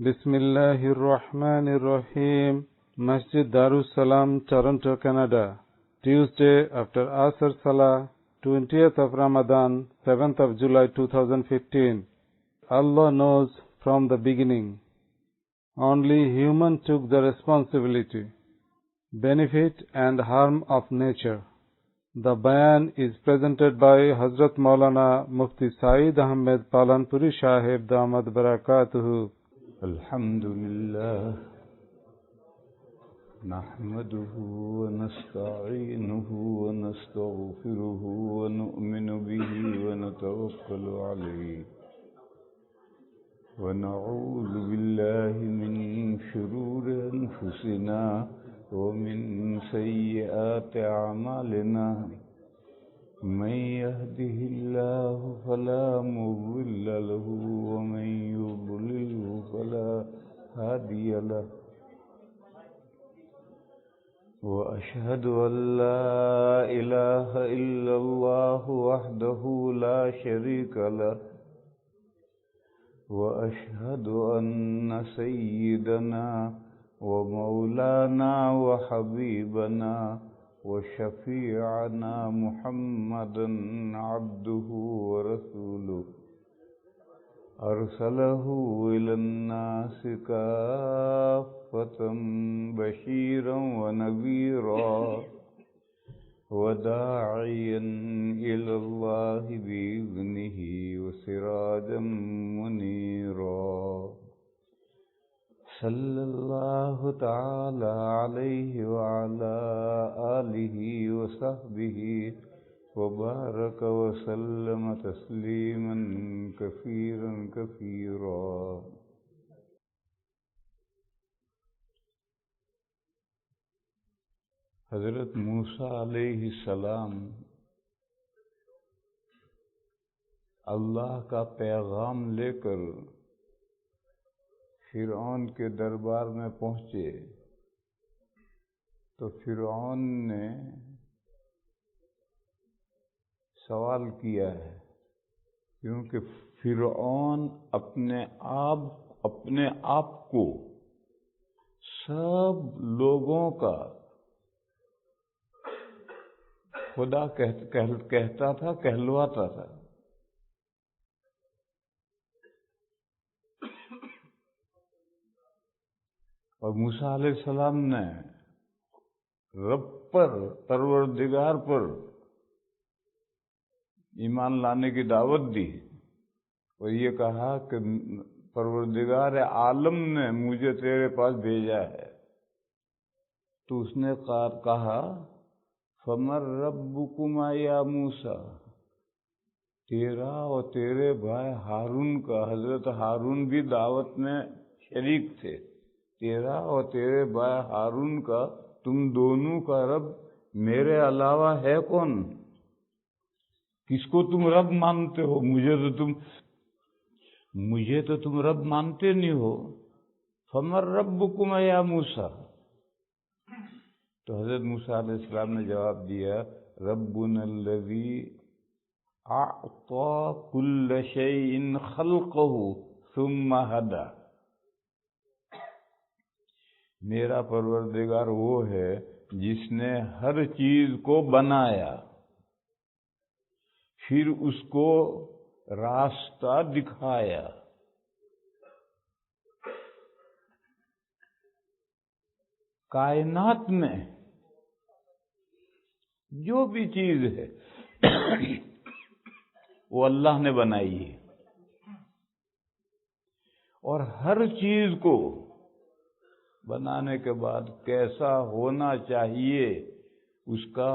بسم الله الرحمن الرحيم. Masjid Darus Salam, Toronto, Canada. Tuesday after Asr Salah, 20th of Ramadan, 7th of July 2015. Allah knows from the beginning. Only human took the responsibility, benefit and harm of nature. The bayan is presented by Hazrat Maulana Mufti Saeed Ahmed Palanpuri Sahib Damad Barakatuhu. الحمدللہ نحمده ونستعینه ونستغفره ونؤمن به ونتوکل علیه ونعوذ بالله من شرور انفسنا ومن سیئات اعمالنا من يهده الله فلا مضل له ومن يضلل فلا هادي له وأشهد أن لا إله إلا الله وحده لا شريك له وأشهد أن سيدنا ومولانا وحبيبنا وشفيعنا محمدا عبده ورسوله أرسله إلى الناس كافة بشيرا ونذيرا وداعيا إلى الله بإذنه وسراجا منيرا صلی اللہ تعالی علیہ وعلى آلہ وصحبہ وبارک وسلم تسلیما کثیرا کثیرا. حضرت موسیٰ علیہ السلام اللہ کا پیغام لے کر فرعون کے دربار میں پہنچے تو فرعون نے سوال کیا ہے، کیونکہ فرعون اپنے آپ کو سب لوگوں کا خدا کہتا تھا، کہلواتا تھا. اور موسیٰ علیہ السلام نے رب پر، پروردگار پر ایمان لانے کی دعوت دی اور یہ کہا کہ پروردگار عالم نے مجھے تیرے پاس بھیجا ہے. تو اس نے کہا فَمَن رَبُّكُمَا يَا موسیٰ، تیرا اور تیرے بھائی ہارون کا، حضرت ہارون بھی دعوت میں شریک تھے، تیرا اور تیرے بھائی ہارون کا، تم دونوں کا رب میرے علاوہ ہے کون؟ کس کو تم رب مانتے ہو؟ مجھے تو تم رب مانتے نہیں ہو. فَمَن رَبُّكُمَا يَا موسیٰ. تو حضرت موسیٰ علیہ السلام نے جواب دیا ربنا الذی اعطى كل شيء خلقه ثم هدى. میرا پروردگار وہ ہے جس نے ہر چیز کو بنایا پھر اس کو راستہ دکھایا. کائنات میں جو بھی چیز ہے وہ اللہ نے بنائی ہے، اور ہر چیز کو بنانے کے بعد کیسا ہونا چاہیے اس کا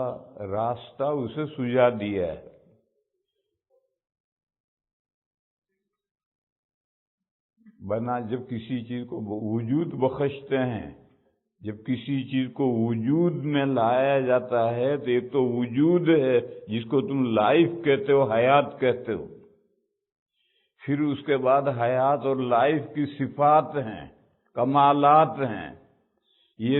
راستہ اسے سجا دیا ہے. جب کسی چیز کو وجود بخشتے ہیں، جب کسی چیز کو وجود میں لایا جاتا ہے تو ایک تو وجود ہے جس کو تم لائف کہتے ہو، حیات کہتے ہو، پھر اس کے بعد حیات اور لائف کی صفات ہیں، کمالات ہیں. یہ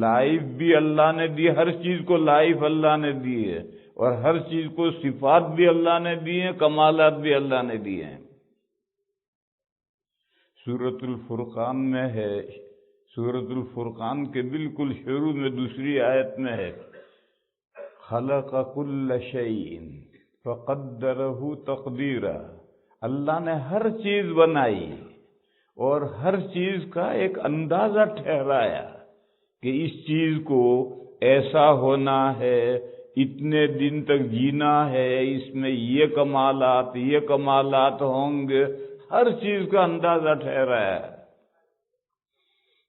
لائف بھی اللہ نے دی، ہر چیز کو لائف اللہ نے دی ہے، اور ہر چیز کو صفات بھی اللہ نے دی ہیں، کمالات بھی اللہ نے دیے ہیں. سورۃ الفرقان میں ہے، سورۃ الفرقان کے بالکل شروع میں دوسری آیت میں ہے، خلق کل شیء فقدرہ تقدیرا، اللہ نے ہر چیز بنائی اور ہر چیز کا ایک اندازہ ٹھہرایا کہ اس چیز کو ایسا ہونا ہے، اتنے دن تک جینا ہے، اس میں یہ کمالات ہوں گے، ہر چیز کا اندازہ ٹھہرایا ہے۔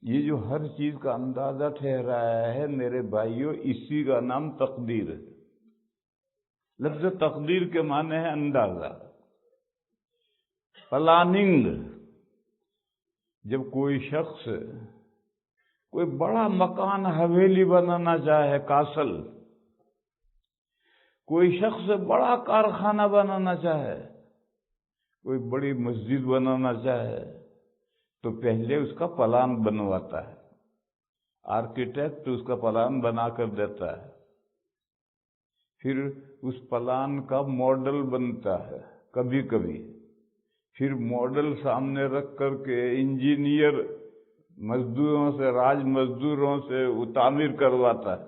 یہ جو ہر چیز کا اندازہ ٹھہرایا ہے میرے بھائیوں، اسی کا نام تقدیر ہے۔ لفظ تقدیر کے معنی ہے اندازہ، پلاننگ۔ جب کوئی شخص کوئی بڑا مکان حویلی بنانا چاہے، کاسل، کوئی شخص بڑا کارخانہ بنانا چاہے، کوئی بڑی مسجد بنانا چاہے، تو پہلے اس کا پلان بنواتا ہے، آرکیٹیکٹ اس کا پلان بنا کر دیتا ہے، پھر اس پلان کا ماڈل بنتا ہے کبھی کبھی، پھر ماڈل سامنے رکھ کر کے انجینئر مزدوروں سے، راج مزدوروں سے وہ تعمیر کرواتا ہے۔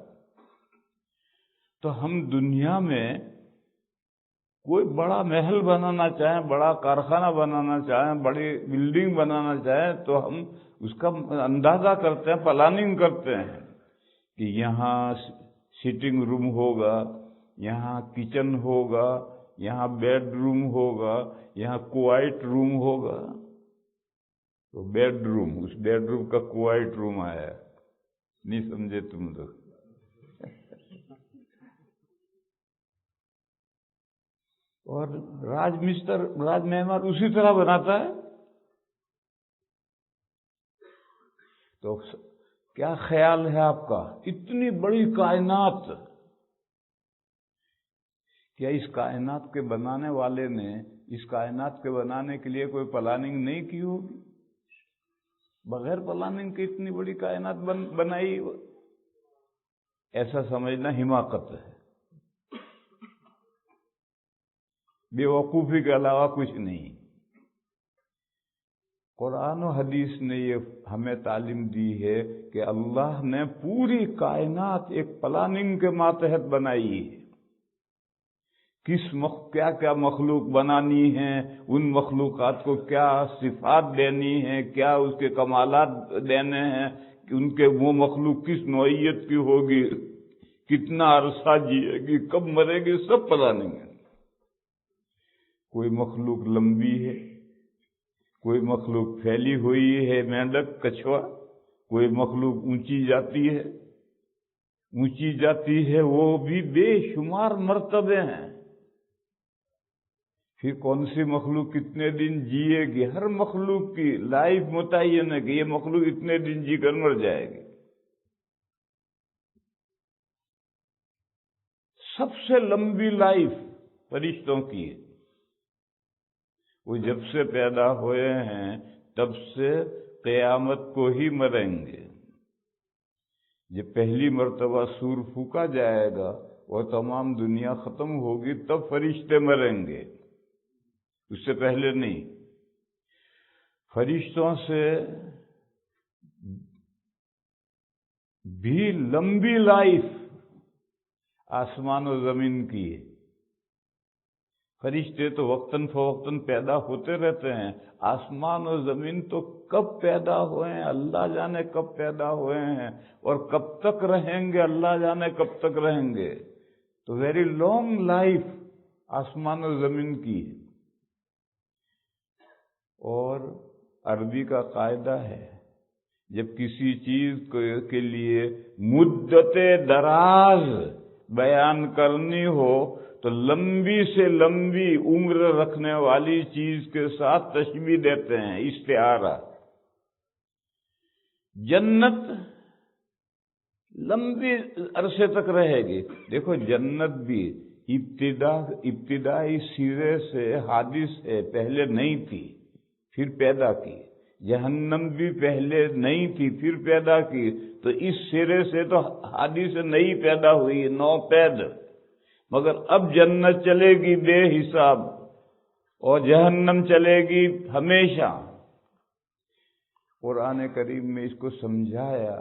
تو ہم دنیا میں کوئی بڑا محل بنانا چاہیں، بڑا کارخانہ بنانا چاہیں، بڑی بلڈنگ بنانا چاہیں، تو ہم اس کا اندازہ کرتے ہیں، پلاننگ کرتے ہیں کہ یہاں سٹنگ روم ہوگا، یہاں کچن ہوگا، یہاں بیڈ روم ہوگا، یہاں کوائٹ روم ہوگا۔ تو بیڈ روم، اس بیڈ روم کا کوائٹ روم آیا، نہیں سمجھے تم لوگ؟ اور راج معمار اسی طرح بناتا ہے۔ تو کیا خیال ہے آپ کا؟ اتنی بڑی کائنات، کیا اس کائنات کے بنانے والے نے اس کائنات کے بنانے کے لیے کوئی پلاننگ نہیں کی ہوگی؟ بغیر پلاننگ کے اتنی بڑی کائنات بنائی؟ ایسا سمجھنا حماقت ہے، بے وقوفی کے علاوہ کچھ نہیں۔ قرآن و حدیث نے یہ ہمیں تعلیم دی ہے کہ اللہ نے پوری کائنات ایک پلاننگ کے ماتحت بنائی ہے۔ کیا کیا مخلوق بنانی ہے، ان مخلوقات کو کیا صفات دینی ہے، کیا اس کے کمالات دینے ہیں، کہ ان کے وہ مخلوق کس نوعیت کی ہوگی، کتنا عرصہ جیے گی، کب مرے گی، سب پلاننگ ہے۔ کوئی مخلوق لمبی ہے، کوئی مخلوق پھیلی ہوئی ہے، مینڈک، کچھوا، کوئی مخلوق اونچی جاتی ہے، وہ بھی بے شمار مرتبے ہیں۔ پھر کون سی مخلوق کتنے دن جیے گی، ہر مخلوق کی لائف متعین ہے کہ یہ مخلوق اتنے دن جی کر مر جائے گی۔ سب سے لمبی لائف فرشتوں کی ہے، وہ جب سے پیدا ہوئے ہیں تب سے قیامت کو ہی مریں گے۔ جب پہلی مرتبہ سور پھونکا جائے گا اور تمام دنیا ختم ہوگی تب فرشتے مریں گے، اس سے پہلے نہیں۔ فرشتوں سے بھی لمبی لائف آسمان و زمین کی ہے۔ فرشتے تو وقتاً فوقتاً پیدا ہوتے رہتے ہیں، آسمان و زمین تو کب پیدا ہوئے ہیں اللہ جانے، کب پیدا ہوئے ہیں اور کب تک رہیں گے اللہ جانے کب تک رہیں گے۔ تو ویری لانگ لائف آسمان و زمین کی ہے۔ اور عربی کا قاعدہ ہے، جب کسی چیز کے لیے مدت دراز بیان کرنی ہو تو لمبی سے لمبی عمر رکھنے والی چیز کے ساتھ تشبیہ دیتے ہیں، استعارہ۔ جنت لمبی عرصے تک رہے گی۔ دیکھو جنت بھی ابتدائی سرے سے حادث ہے، پہلے نہیں تھی پھر پیدا کی۔ جہنم بھی پہلے نہیں تھی پھر پیدا کی، تو اس سرے سے تو حادث نہیں پیدا ہوئی، نو پید۔ مگر اب جنت چلے گی بے حساب اور جہنم چلے گی ہمیشہ۔ قرآن کریم میں اس کو سمجھایا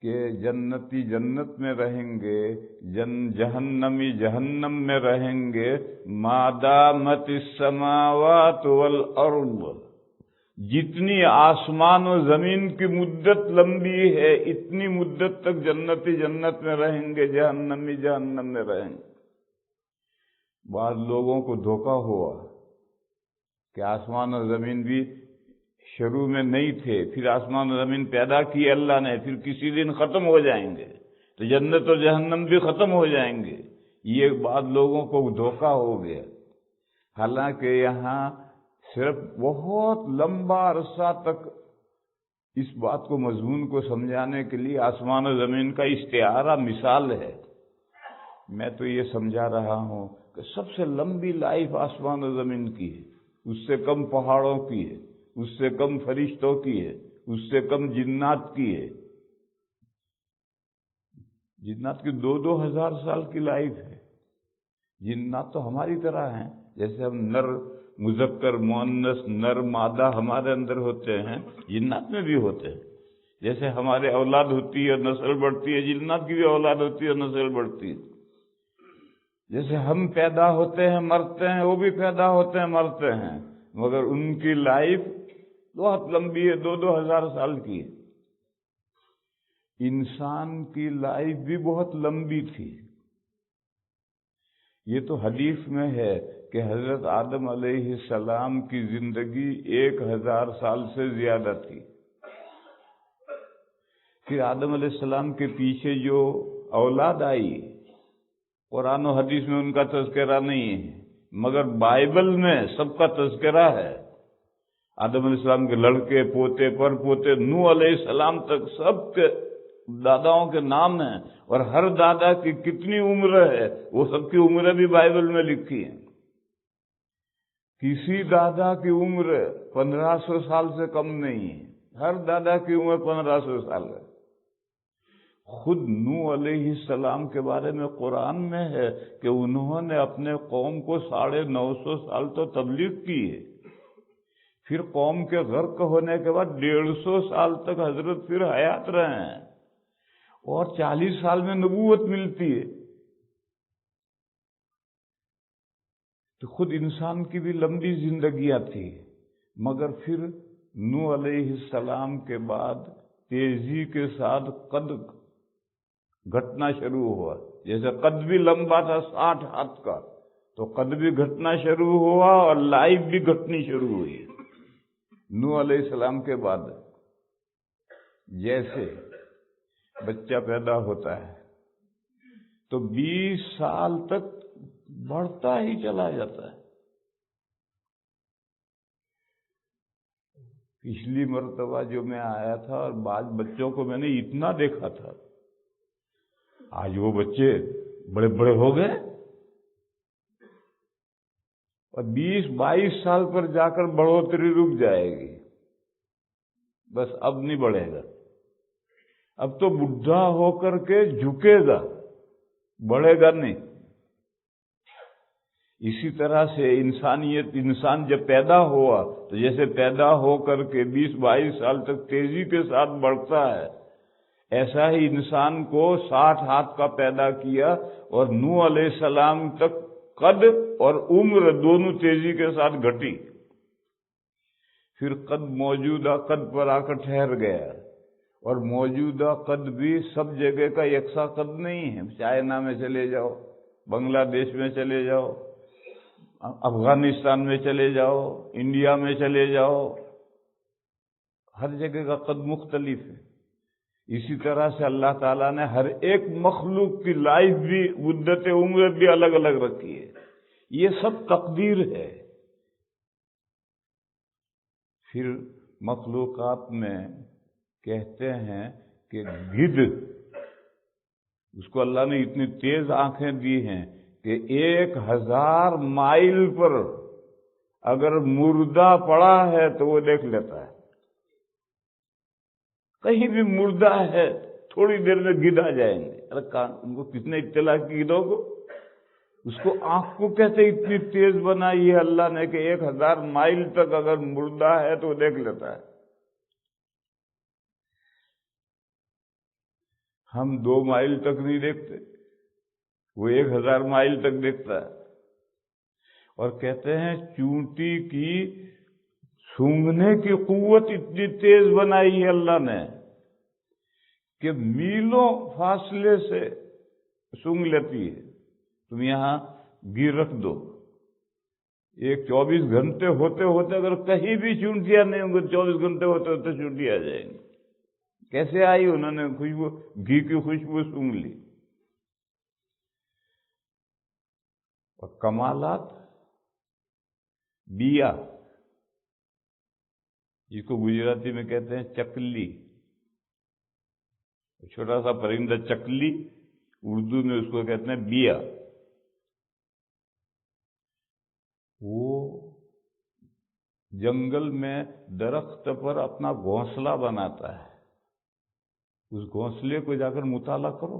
کہ جنتی جنت میں رہیں گے، جہنمی جہنم میں رہیں گے، ما دامت السماوات والارض، جتنی آسمان و زمین کی مدت لمبی ہے اتنی مدت تک جنتی جنت میں رہیں گے، جہنمی جہنم میں رہیں گے۔ بعض لوگوں کو دھوکہ ہوا کہ آسمان و زمین بھی شروع میں نہیں تھے، پھر آسمان و زمین پیدا کی اللہ نے، پھر کسی دن ختم ہو جائیں گے، تو جنت اور جہنم بھی ختم ہو جائیں گے۔ یہ بعض لوگوں کو دھوکہ ہو گیا۔ حالانکہ یہاں صرف بہت لمبا عرصہ تک اس بات کو مضمون کو سمجھانے کے لیے آسمان و زمین کا استعارہ مثال ہے۔ میں تو یہ سمجھا رہا ہوں کہ سب سے لمبی لائف آسمان و زمین کی ہے، اس سے کم پہاڑوں کی ہے، اس سے کم فرشتوں کی ہے، اس سے کم جنات کی ہے۔ جنات کی 2,000 سال کی لائف ہے۔ جنات تو ہماری طرح ہیں، جیسے ہم نر مذکر مؤنث نر مادہ ہمارے اندر ہوتے ہیں، جنات میں بھی ہوتے ہیں۔ جیسے ہمارے اولاد ہوتی ہے، نسل بڑھتی ہے، جنات کی بھی اولاد ہوتی ہے، نسل بڑھتی ہے۔ جیسے ہم پیدا ہوتے ہیں مرتے ہیں، وہ بھی پیدا ہوتے ہیں مرتے ہیں، مگر ان کی لائف بہت لمبی ہے، 2,000 سال کی ہے۔ انسان کی لائف بھی بہت لمبی تھی۔ یہ تو حدیث میں ہے کہ حضرت آدم علیہ السلام کی زندگی 1,000 سال سے زیادہ تھی۔ پھر آدم علیہ السلام کے پیچھے جو اولاد آئی، قرآن و حدیث میں ان کا تذکرہ نہیں ہے، مگر بائبل میں سب کا تذکرہ ہے۔ آدم علیہ السلام کے لڑکے، پوتے، پر پوتے، نوح علیہ السلام تک سب کے داداؤں کے نام ہیں، اور ہر دادا کی کتنی عمر ہے وہ سب کی عمریں بھی بائبل میں لکھی ہیں۔ کسی دادا کی عمر 1,500 سال سے کم نہیں ہے، ہر دادا کی عمر 1,500 سال ہے۔ خود نوح علیہ السلام کے بارے میں قرآن میں ہے کہ انہوں نے اپنے قوم کو 950 سال تو تبلیغ کی ہے، پھر قوم کے غرق ہونے کے بعد 150 سال تک حضرت پھر حیات رہے ہیں، اور 40 سال میں نبوت ملتی ہے۔ تو خود انسان کی بھی لمبی زندگیاں تھی، مگر پھر نوح علیہ السلام کے بعد تیزی کے ساتھ قد گھٹنا شروع ہوا۔ جیسے قد بھی لمبا تھا 60 ہاتھ کا، تو قد بھی گھٹنا شروع ہوا اور لائف بھی گھٹنی شروع ہوئی۔ نوح علیہ السلام کے بعد جیسے بچہ پیدا ہوتا ہے تو 20 سال تک بڑھتا ہی چلا جاتا ہے۔ پچھلی مرتبہ جو میں آیا تھا اور بعض بچوں کو میں نے اتنا دیکھا تھا، آج وہ بچے بڑے بڑے ہو گئے، اور 20-22 سال پر جا کر بڑھوتری رک جائے گی، بس اب نہیں بڑھے گا۔ اب تو بڈھا ہو کر کے جھکے گا، بڑھے گا نہیں۔ اسی طرح سے انسان جب پیدا ہوا تو جیسے پیدا ہو کر کے 20-22 سال تک تیزی کے ساتھ بڑھتا ہے، ایسا ہی انسان کو 60 ہاتھ کا پیدا کیا، اور نوح علیہ السلام تک قد اور عمر دونوں تیزی کے ساتھ گھٹی۔ پھر قد موجودہ قد پر آ کر ٹھہر گیا، اور موجودہ قد بھی سب جگہ کا یکساں قد نہیں ہے۔ چائنا میں چلے جاؤ، بنگلہ دیش میں چلے جاؤ، افغانستان میں چلے جاؤ، انڈیا میں چلے جاؤ، ہر جگہ کا قد مختلف ہے۔ اسی طرح سے اللہ تعالیٰ نے ہر ایک مخلوق کی لائف بھی، مدت عمر بھی الگ الگ رکھی ہے۔ یہ سب تقدیر ہے۔ پھر مخلوقات میں کہتے ہیں کہ گدھ، اس کو اللہ نے اتنی تیز آنکھیں دی ہیں کہ 1,000 مائل پر اگر مردہ پڑا ہے تو وہ دیکھ لیتا ہے۔ کہیں بھی مردہ ہے تھوڑی دیر میں گدھ آ جائیں گے۔ ان کو کس نے اطلاع کی گدھوں کو؟ اس کو آنکھ کو کہتے اتنی تیز بنائی ہے اللہ نے کہ 1,000 مائل تک اگر مردہ ہے تو وہ دیکھ لیتا ہے۔ ہم 2 مائل تک نہیں دیکھتے، وہ 1000 مائل تک دیکھتا ہے۔ اور کہتے ہیں چونٹی کی سونگھنے کی قوت اتنی تیز بنائی ہے اللہ نے کہ میلوں فاصلے سے سونگھ لیتی ہے۔ تم یہاں گیر رکھ دو، 24 گھنٹے ہوتے ہوتے اگر کہیں بھی چونٹیاں نہیں ہوں گی، 24 گھنٹے ہوتے ہوتے چونٹی آ جائیں گی۔ کیسے آئی؟ انہوں نے خوشبو، گھی کی خوشبو سونگھ لی۔ اور کمالات بیا، جس کو گجراتی میں کہتے ہیں چکلی، چھوٹا سا پرندہ چکلی، اردو میں اس کو کہتے ہیں بیا۔ وہ جنگل میں درخت پر اپنا گھونسلہ بناتا ہے۔ اس گھونسلے کو جا کر مطالعہ کرو،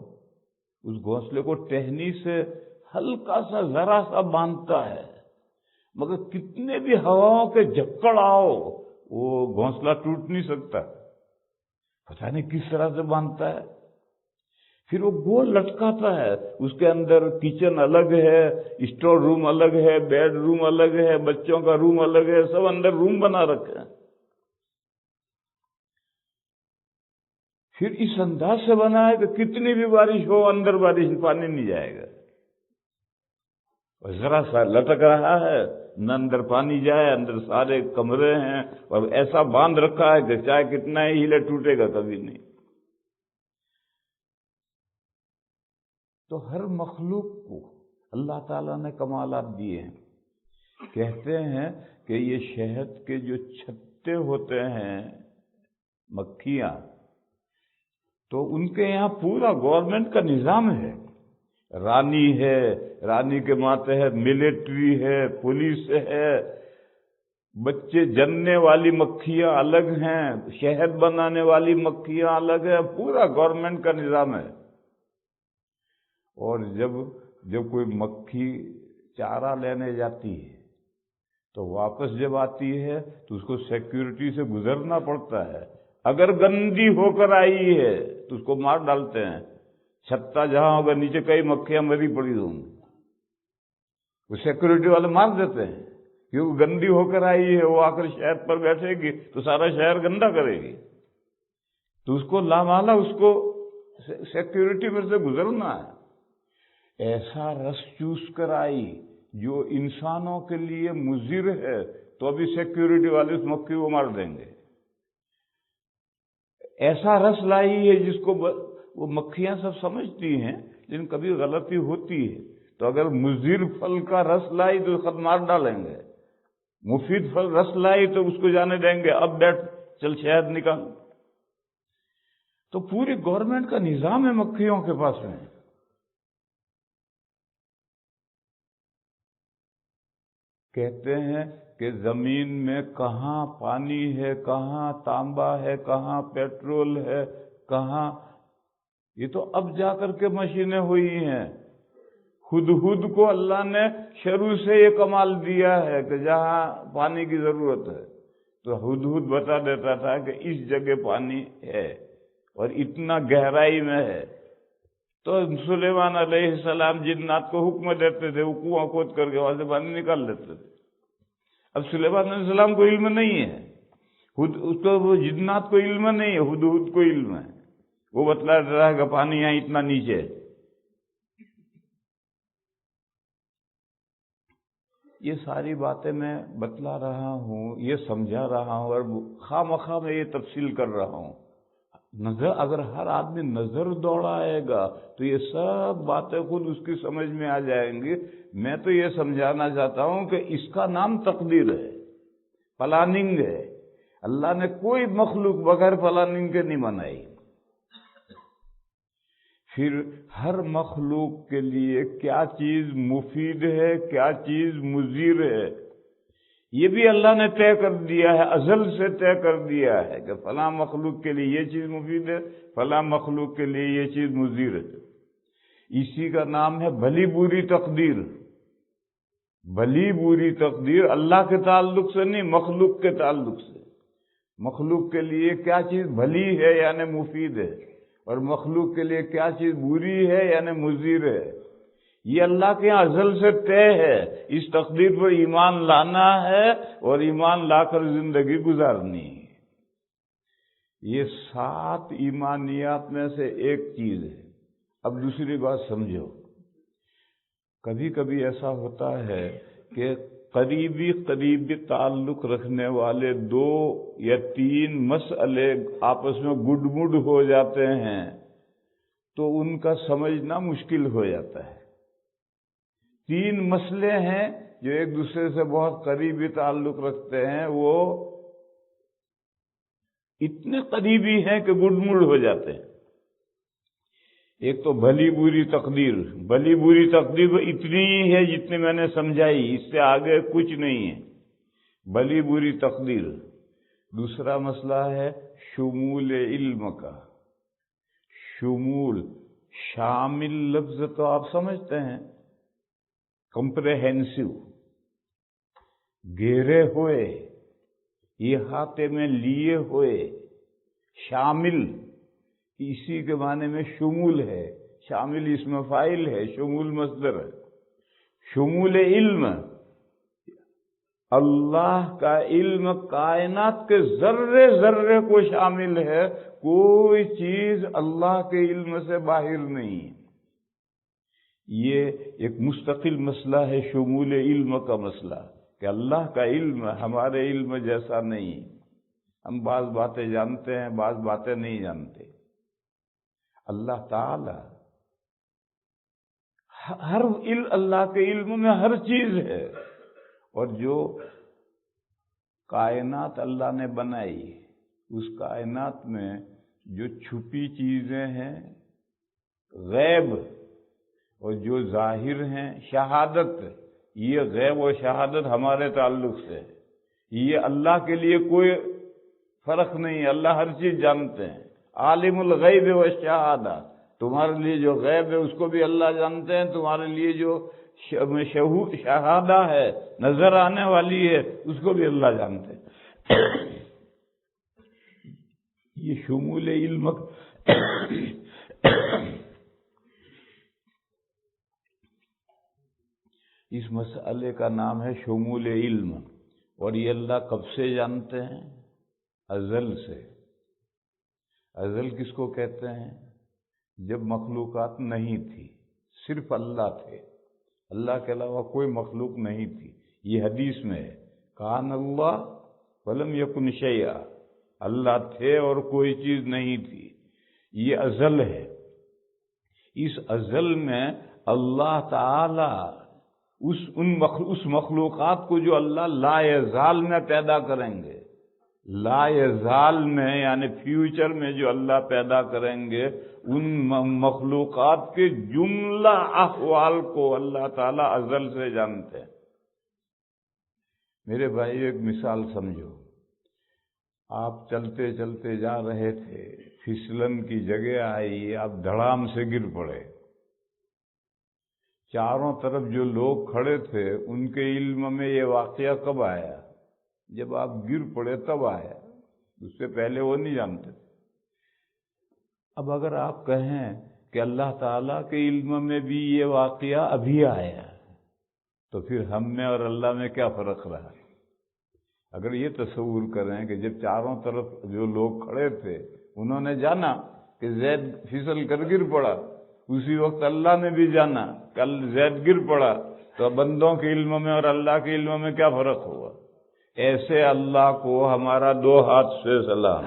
اس گھونسلے کو ٹہنی سے ہلکا سا ذرا سا باندھتا ہے، مگر کتنے بھی ہواؤں کے جھکڑ آؤ وہ گھونسلہ ٹوٹ نہیں سکتا۔ پتہ نہیں کس طرح سے باندھتا ہے۔ پھر وہ گول لٹکاتا ہے، اس کے اندر کچن الگ ہے، اسٹور روم الگ ہے، بیڈ روم الگ ہے، بچوں کا روم الگ ہے، سب اندر روم بنا رکھے ہیں۔ پھر اس انداز سے بنا ہے کہ کتنی بھی بارش ہو اندر بارش پانی نہیں جائے گا، اور ذرا سا لٹک رہا ہے، نہ اندر پانی جائے، اندر سارے کمرے ہیں، اور ایسا باندھ رکھا ہے کہ چاہے کتنا ہی ہلے ٹوٹے گا کبھی نہیں۔ تو ہر مخلوق کو اللہ تعالیٰ نے کمالات دیے ہیں۔ کہتے ہیں کہ یہ شہد کے جو چھتے ہوتے ہیں، مکھیاں، تو ان کے یہاں پورا گورنمنٹ کا نظام ہے، رانی ہے، رانی کے ماتحت ملٹری ہے، پولیس ہے، بچے جننے والی مکھیاں الگ ہیں، شہد بنانے والی مکھیاں الگ ہیں، پورا گورنمنٹ کا نظام ہے۔ اور جب کوئی مکھی چارہ لینے جاتی ہے تو واپس جب آتی ہے تو اس کو سیکیورٹی سے گزرنا پڑتا ہے۔ اگر گندی ہو کر آئی ہے تو اس کو مار ڈالتے ہیں، چھتا جہاں ہوگا نیچے کئی مکھیاں مری پڑی ہوں گی، وہ سیکیورٹی والے مار دیتے ہیں، کیونکہ گندی ہو کر آئی ہے، وہ آ کر شہر پر بیٹھے گی تو سارا شہر گندا کرے گی، تو اس کو لامحالہ اس کو سیکیورٹی میں سے گزرنا ہے۔ ایسا رس چوس کر آئی جو انسانوں کے لیے مضر ہے تو ابھی سیکیورٹی والے اس مکھی کو مار دیں گے۔ ایسا رس لائی ہے جس کو وہ مکھیاں سب سمجھتی ہیں، لیکن کبھی غلطی ہوتی ہے، تو اگر مضر پھل کا رس لائی تو خود مار ڈالیں گے، مفید پھل رس لائی تو اس کو جانے دیں گے، اب بیٹھ چل شہد نکال۔ تو پوری گورنمنٹ کا نظام ہے مکھیوں کے پاس میں۔ کہتے ہیں کہ زمین میں کہاں پانی ہے، کہاں تانبا ہے، کہاں پیٹرول ہے، کہاں، یہ تو اب جا کر کے مشینیں ہوئی ہیں۔ ہدہد کو اللہ نے شروع سے یہ کمال دیا ہے کہ جہاں پانی کی ضرورت ہے تو ہدہد بتا دیتا تھا کہ اس جگہ پانی ہے اور اتنا گہرائی میں ہے، تو سلیمان علیہ السلام جنات کو حکم دیتے تھے، وہ کنواں کھود کر کے وہاں سے پانی نکال لیتے تھے۔ اب سلیمان علیہ السلام کو علم نہیں ہے، اس کو وہ جنات کو علم نہیں ہے، ہدہد کو علم ہے، وہ بتلا دیتا ہے کہ پانی یہاں اتنا نیچے ہے۔ یہ ساری باتیں میں بتلا رہا ہوں، یہ سمجھا رہا ہوں، اور خواہ مخواہ میں یہ تفصیل کر رہا ہوں۔ اگر ہر آدمی نظر دوڑائے گا تو یہ سب باتیں خود اس کی سمجھ میں آ جائیں گی۔ میں تو یہ سمجھانا چاہتا ہوں کہ اس کا نام تقدیر ہے، پلاننگ ہے۔ اللہ نے کوئی مخلوق بغیر پلاننگ کے نہیں بنائی۔ پھر ہر مخلوق کے لیے کیا چیز مفید ہے، کیا چیز مضر ہے، یہ بھی اللہ نے طے کر دیا ہے، ازل سے طے کر دیا ہے کہ فلاں مخلوق کے لیے یہ چیز مفید ہے، فلاں مخلوق کے لیے یہ چیز مضر ہے۔ اسی کا نام ہے بھلی بری تقدیر۔ بھلی بری تقدیر اللہ کے تعلق سے نہیں، مخلوق کے تعلق سے۔ مخلوق کے لیے کیا چیز بھلی ہے یعنی مفید ہے، اور مخلوق کے لیے کیا چیز بری ہے یعنی مضر ہے، یہ اللہ کے یہاں ازل سے طے ہے۔ اس تقدیر پر ایمان لانا ہے اور ایمان لا کر زندگی گزارنی ہے۔ یہ 7 ایمانیات میں سے ایک چیز ہے۔ اب دوسری بات سمجھو، کبھی کبھی ایسا ہوتا ہے کہ قریبی تعلق رکھنے والے 2 یا 3 مسئلے آپس میں گڈ مڈ ہو جاتے ہیں تو ان کا سمجھنا مشکل ہو جاتا ہے۔ 3 مسئلے ہیں جو ایک دوسرے سے بہت قریبی تعلق رکھتے ہیں، وہ اتنے قریبی ہیں کہ گڈ مڈ ہو جاتے ہیں۔ ایک تو بھلی بری تقدیر اتنی ہی ہے جتنی میں نے سمجھائی، اس سے آگے کچھ نہیں ہے، بھلی بری تقدیر۔ دوسرا مسئلہ ہے شمول علم کا۔ شمول، شامل لفظ تو آپ سمجھتے ہیں، کمپریہنسو، گھیرے ہوئے، احاطے میں لیے ہوئے، شامل اسی کے معنی میں شمول ہے۔ شامل اسم فاعل ہے، شمول مصدر ہے۔ شمول علم، اللہ کا علم کائنات کے ذرے ذرے کو شامل ہے، کوئی چیز اللہ کے علم سے باہر نہیں۔ یہ ایک مستقل مسئلہ ہے، شمول علم کا مسئلہ، کہ اللہ کا علم ہمارے علم جیسا نہیں۔ ہم بعض باتیں جانتے ہیں، بعض باتیں نہیں جانتے۔ اللہ تعالی اللہ کے علم میں ہر چیز ہے، اور جو کائنات اللہ نے بنائی، اس کائنات میں جو چھپی چیزیں ہیں غیب، اور جو ظاہر ہیں شہادت، یہ غیب و شہادت ہمارے تعلق سے ہے۔ یہ اللہ کے لیے کوئی فرق نہیں، اللہ ہر چیز جانتے ہیں۔ عالم الغیب و شہادہ، تمہارے لیے جو غیب ہے اس کو بھی اللہ جانتے ہیں، تمہارے لیے جو شہادہ ہے، نظر آنے والی ہے، اس کو بھی اللہ جانتے ہیں۔ یہ شمول علم اس مسئلے کا نام ہے شمول علم، اور یہ اللہ کب سے جانتے ہیں؟ ازل سے۔ ازل کس کو کہتے ہیں؟ جب مخلوقات نہیں تھی، صرف اللہ تھے، اللہ کے علاوہ کوئی مخلوق نہیں تھی۔ یہ حدیث میں ہے، کان اللہ ولم یکن شیئا، اللہ تھے اور کوئی چیز نہیں تھی۔ یہ ازل ہے۔ اس ازل میں اللہ تعالی اس مخلوقات کو جو اللہ لا یزال میں پیدا کریں گے، لا یزال میں یعنی فیوچر میں جو اللہ پیدا کریں گے، ان مخلوقات کے جملہ احوال کو اللہ تعالیٰ ازل سے جانتے ہیں۔ میرے بھائی ایک مثال سمجھو، آپ چلتے چلتے جا رہے تھے، پھسلن کی جگہ آئی، آپ دھڑام سے گر پڑے۔ چاروں طرف جو لوگ کھڑے تھے ان کے علم میں یہ واقعہ کب آیا؟ جب آپ گر پڑے تب آیا، اس سے پہلے وہ نہیں جانتے تھے۔ اب اگر آپ کہیں کہ اللہ تعالیٰ کے علم میں بھی یہ واقعہ ابھی آیا، تو پھر ہم میں اور اللہ میں کیا فرق رہا؟ اگر یہ تصور کریں کہ جب چاروں طرف جو لوگ کھڑے تھے انہوں نے جانا کہ زید پھسل کر گر پڑا، اسی وقت اللہ نے بھی جانا کل زید گر پڑا، تو بندوں کے علم میں اور اللہ کے علم میں کیا فرق ہوا؟ ایسے اللہ کو ہمارا 2 ہاتھ سے سلام۔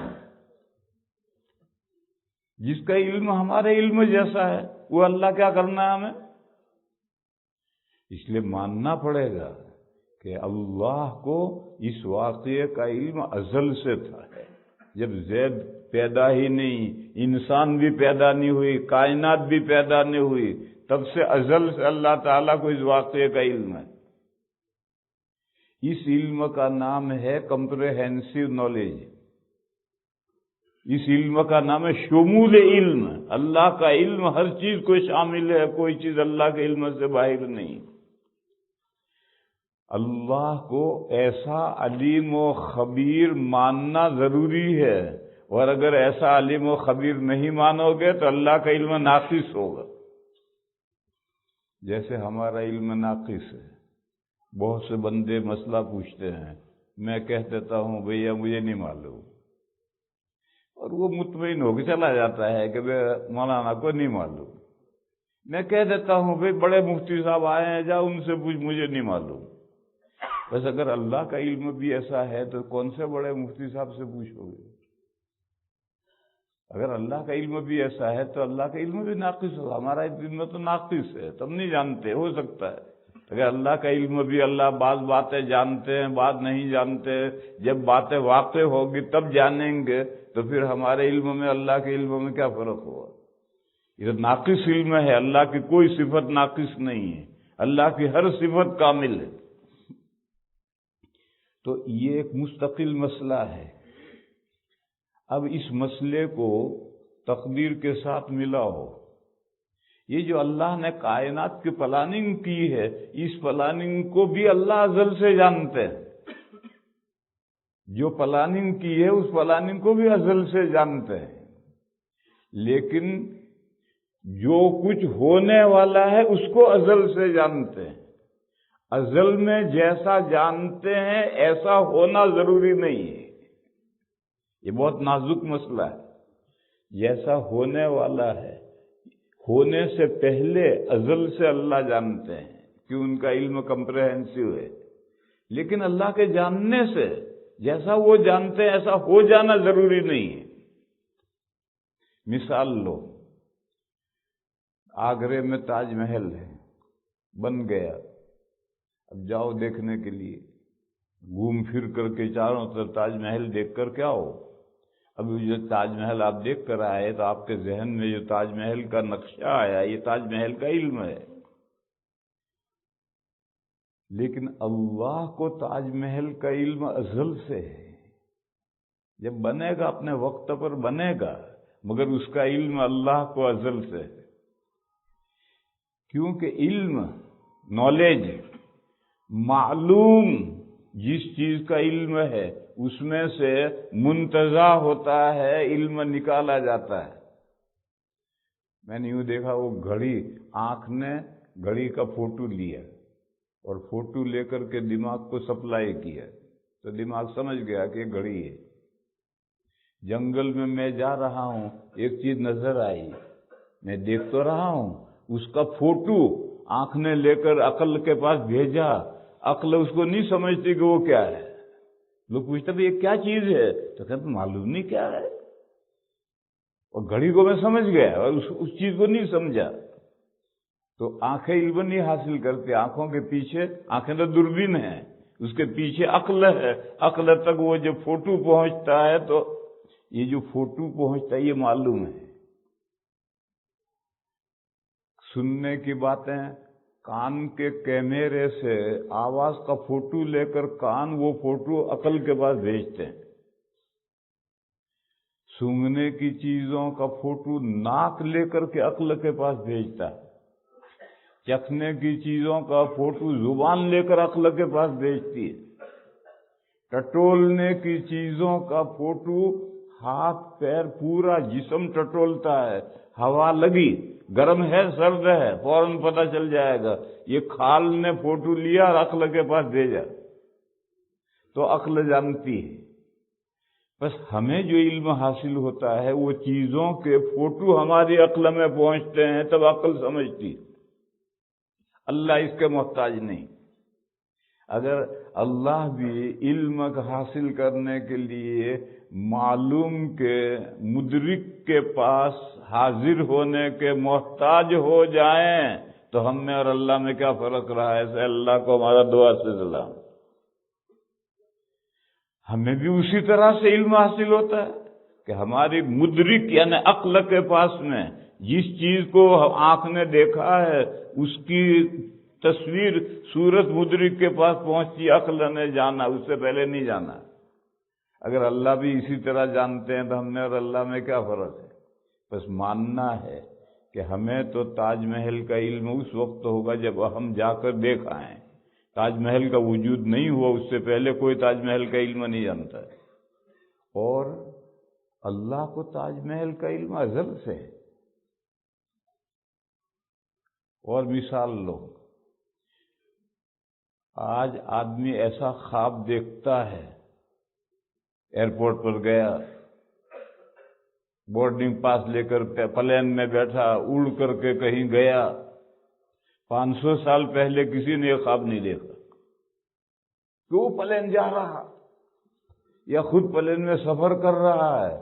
جس کا علم ہمارے علم جیسا ہے وہ اللہ کیا کرنا ہے ہمیں؟ اس لیے ماننا پڑے گا کہ اللہ کو اس واقعے کا علم ازل سے تھا۔ جب زید پیدا ہی نہیں، انسان بھی پیدا نہیں ہوئی، کائنات بھی پیدا نہیں ہوئی، تب سے ازل سے اللہ تعالیٰ کو اس واقعے کا علم ہے۔ اس علم کا نام ہے کمپریہنسو نالج، اس علم کا نام ہے شمول علم۔ اللہ کا علم ہر چیز کو شامل ہے، کوئی چیز اللہ کے علم سے باہر نہیں۔ اللہ کو ایسا علیم و خبیر ماننا ضروری ہے، اور اگر ایسا عالم و خبیر نہیں مانو گے تو اللہ کا علم ناقص ہوگا۔ جیسے ہمارا علم ناقص ہے، بہت سے بندے مسئلہ پوچھتے ہیں، میں کہہ دیتا ہوں بھیا مجھے نہیں معلوم، اور وہ مطمئن ہو کے چلا جاتا ہے کہ مولانا کو نہیں معلوم۔ میں کہہ دیتا ہوں بھئی بڑے مفتی صاحب آئے ہیں، جا ان سے پوچھ، مجھے نہیں معلوم۔ بس اگر اللہ کا علم بھی ایسا ہے تو کون سے بڑے مفتی صاحب سے پوچھو گے؟ اگر اللہ کا علم بھی ایسا ہے تو اللہ کا علم بھی ناقص ہوگا۔ ہمارا علم تو ناقص ہے، تم نہیں جانتے، ہو سکتا ہے۔ اگر اللہ کا علم بھی، اللہ بعض باتیں جانتے ہیں، بعض نہیں جانتے، جب باتیں واقع ہوگی تب جانیں گے، تو پھر ہمارے علم میں اللہ کے علم میں کیا فرق ہوا؟ یہ ناقص علم ہے، اللہ کی کوئی صفت ناقص نہیں ہے، اللہ کی ہر صفت کامل ہے۔ تو یہ ایک مستقل مسئلہ ہے۔ اب اس مسئلے کو تقدیر کے ساتھ ملا ہو، یہ جو اللہ نے کائنات کی پلاننگ کی ہے، اس پلاننگ کو بھی اللہ ازل سے جانتے ہیں۔ جو پلاننگ کی ہے اس پلاننگ کو بھی ازل سے جانتے ہیں، لیکن جو کچھ ہونے والا ہے اس کو ازل سے جانتے ہیں۔ ازل میں جیسا جانتے ہیں ایسا ہونا ضروری نہیں ہے، یہ بہت نازک مسئلہ ہے۔ جیسا ہونے والا ہے، ہونے سے پہلے ازل سے اللہ جانتے ہیں کہ ان کا علم کمپریہنسو ہے، لیکن اللہ کے جاننے سے جیسا وہ جانتے ہیں ایسا ہو جانا ضروری نہیں ہے۔ مثال لو، آگرے میں تاج محل ہے، بن گیا، اب جاؤ دیکھنے کے لیے، گھوم پھر کر کے چاروں طرف تاج محل دیکھ کر کیا ہو؟ ابھی جو تاج محل آپ دیکھ کر آئے تو آپ کے ذہن میں جو تاج محل کا نقشہ آیا، یہ تاج محل کا علم ہے، لیکن اللہ کو تاج محل کا علم ازل سے ہے۔ جب بنے گا اپنے وقت پر بنے گا، مگر اس کا علم اللہ کو ازل سے ہے، کیونکہ علم، نالج، معلوم جس چیز کا علم ہے اس میں سے منتزع ہوتا ہے، علم نکالا جاتا ہے۔ میں نے یوں دیکھا، وہ گھڑی، آنکھ نے گھڑی کا فوٹو لیا اور فوٹو لے کر کے دماغ کو سپلائی کیا، تو دماغ سمجھ گیا کہ یہ گھڑی ہے۔ جنگل میں میں جا رہا ہوں، ایک چیز نظر آئی، میں دیکھ تو رہا ہوں، اس کا فوٹو آنکھ نے لے کر عقل کے پاس بھیجا، عقل اس کو نہیں سمجھتی کہ وہ کیا ہے۔ لوگ پوچھتے ہیں یہ کیا چیز ہے، تو کہتے معلوم نہیں کیا ہے، اور گھڑی کو میں سمجھ گیا اور اس چیز کو نہیں سمجھا۔ تو آنکھیں علم نہیں حاصل کرتی، آنکھوں کے پیچھے، آنکھیں تو دوربین ہیں، اس کے پیچھے عقل ہے، عقل تک وہ جو فوٹو پہنچتا ہے، تو یہ جو فوٹو پہنچتا ہے یہ معلوم ہے۔ سننے کی باتیں، کان کے کیمرے سے آواز کا فوٹو لے کر کان وہ فوٹو عقل کے پاس بھیجتے ہیں۔ سونگنے کی چیزوں کا فوٹو ناک لے کر کے عقل کے پاس بھیجتا ہے۔ چکھنے کی چیزوں کا فوٹو زبان لے کر عقل کے پاس بھیجتی ہے۔ ٹٹولنے کی چیزوں کا فوٹو ہاتھ پیر پورا جسم ٹٹولتا ہے، ہوا لگی، گرم ہے سرد ہے فوراً پتہ چل جائے گا۔ یہ کھال نے فوٹو لیا اور عقل کے پاس بھیجا، تو عقل جانتی ہے۔ بس ہمیں جو علم حاصل ہوتا ہے وہ چیزوں کے فوٹو ہماری عقل میں پہنچتے ہیں تب عقل سمجھتی ہے، اللہ اس کے محتاج نہیں۔ اگر اللہ بھی علم حاصل کرنے کے لیے معلوم کے مدرک کے پاس حاضر ہونے کے محتاج ہو جائیں تو ہم میں اور اللہ میں کیا فرق رہا ہے؟ ایسے اللہ کو ہمارا دعا سے سلام۔ ہمیں بھی اسی طرح سے علم حاصل ہوتا ہے کہ ہماری مدرک یعنی عقل کے پاس میں جس چیز کو آنکھ نے دیکھا ہے اس کی تصویر صورت مدرک کے پاس پہنچی، عقل نے جانا، اس سے پہلے نہیں جانا۔ اگر اللہ بھی اسی طرح جانتے ہیں تو ہم نے اور اللہ میں کیا فرق ہے؟ بس ماننا ہے کہ ہمیں تو تاج محل کا علم اس وقت ہوگا جب ہم جا کر دیکھ آئیں۔ تاج محل کا وجود نہیں ہوا، اس سے پہلے کوئی تاج محل کا علم نہیں جانتا ہے۔ اور اللہ کو تاج محل کا علم ازل سے ہے۔ اور مثال لو، آج آدمی ایسا خواب دیکھتا ہے، ایئرپورٹ پر گیا، بورڈنگ پاس لے کر پلین میں بیٹھا، اڑ کر کے کہیں گیا، 500 سال پہلے کسی نے یہ خواب نہیں دیکھا کہ وہ پلین جا رہا یا خود پلین میں سفر کر رہا ہے۔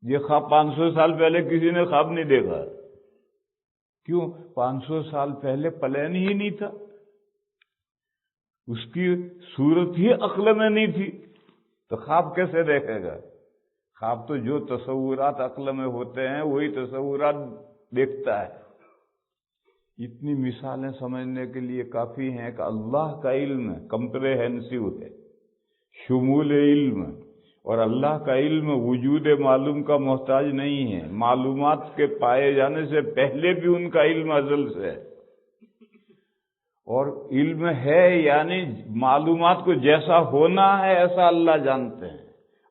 یہ خواب 500 سال پہلے کسی نے خواب نہیں دیکھا۔ کیوں؟ 500 سال پہلے پلین ہی نہیں تھا، اس کی صورت ہی عقل میں نہیں تھی، تو خواب کیسے دیکھے گا؟ خواب تو جو تصورات عقل میں ہوتے ہیں وہی تصورات دیکھتا ہے۔ اتنی مثالیں سمجھنے کے لیے کافی ہیں کہ اللہ کا علم کمپریہنسو ہے، شمول علم، اور اللہ کا علم وجود معلوم کا محتاج نہیں ہے۔ معلومات کے پائے جانے سے پہلے بھی ان کا علم ازل سے ہے، اور علم ہے یعنی معلومات کو جیسا ہونا ہے ایسا اللہ جانتے ہیں۔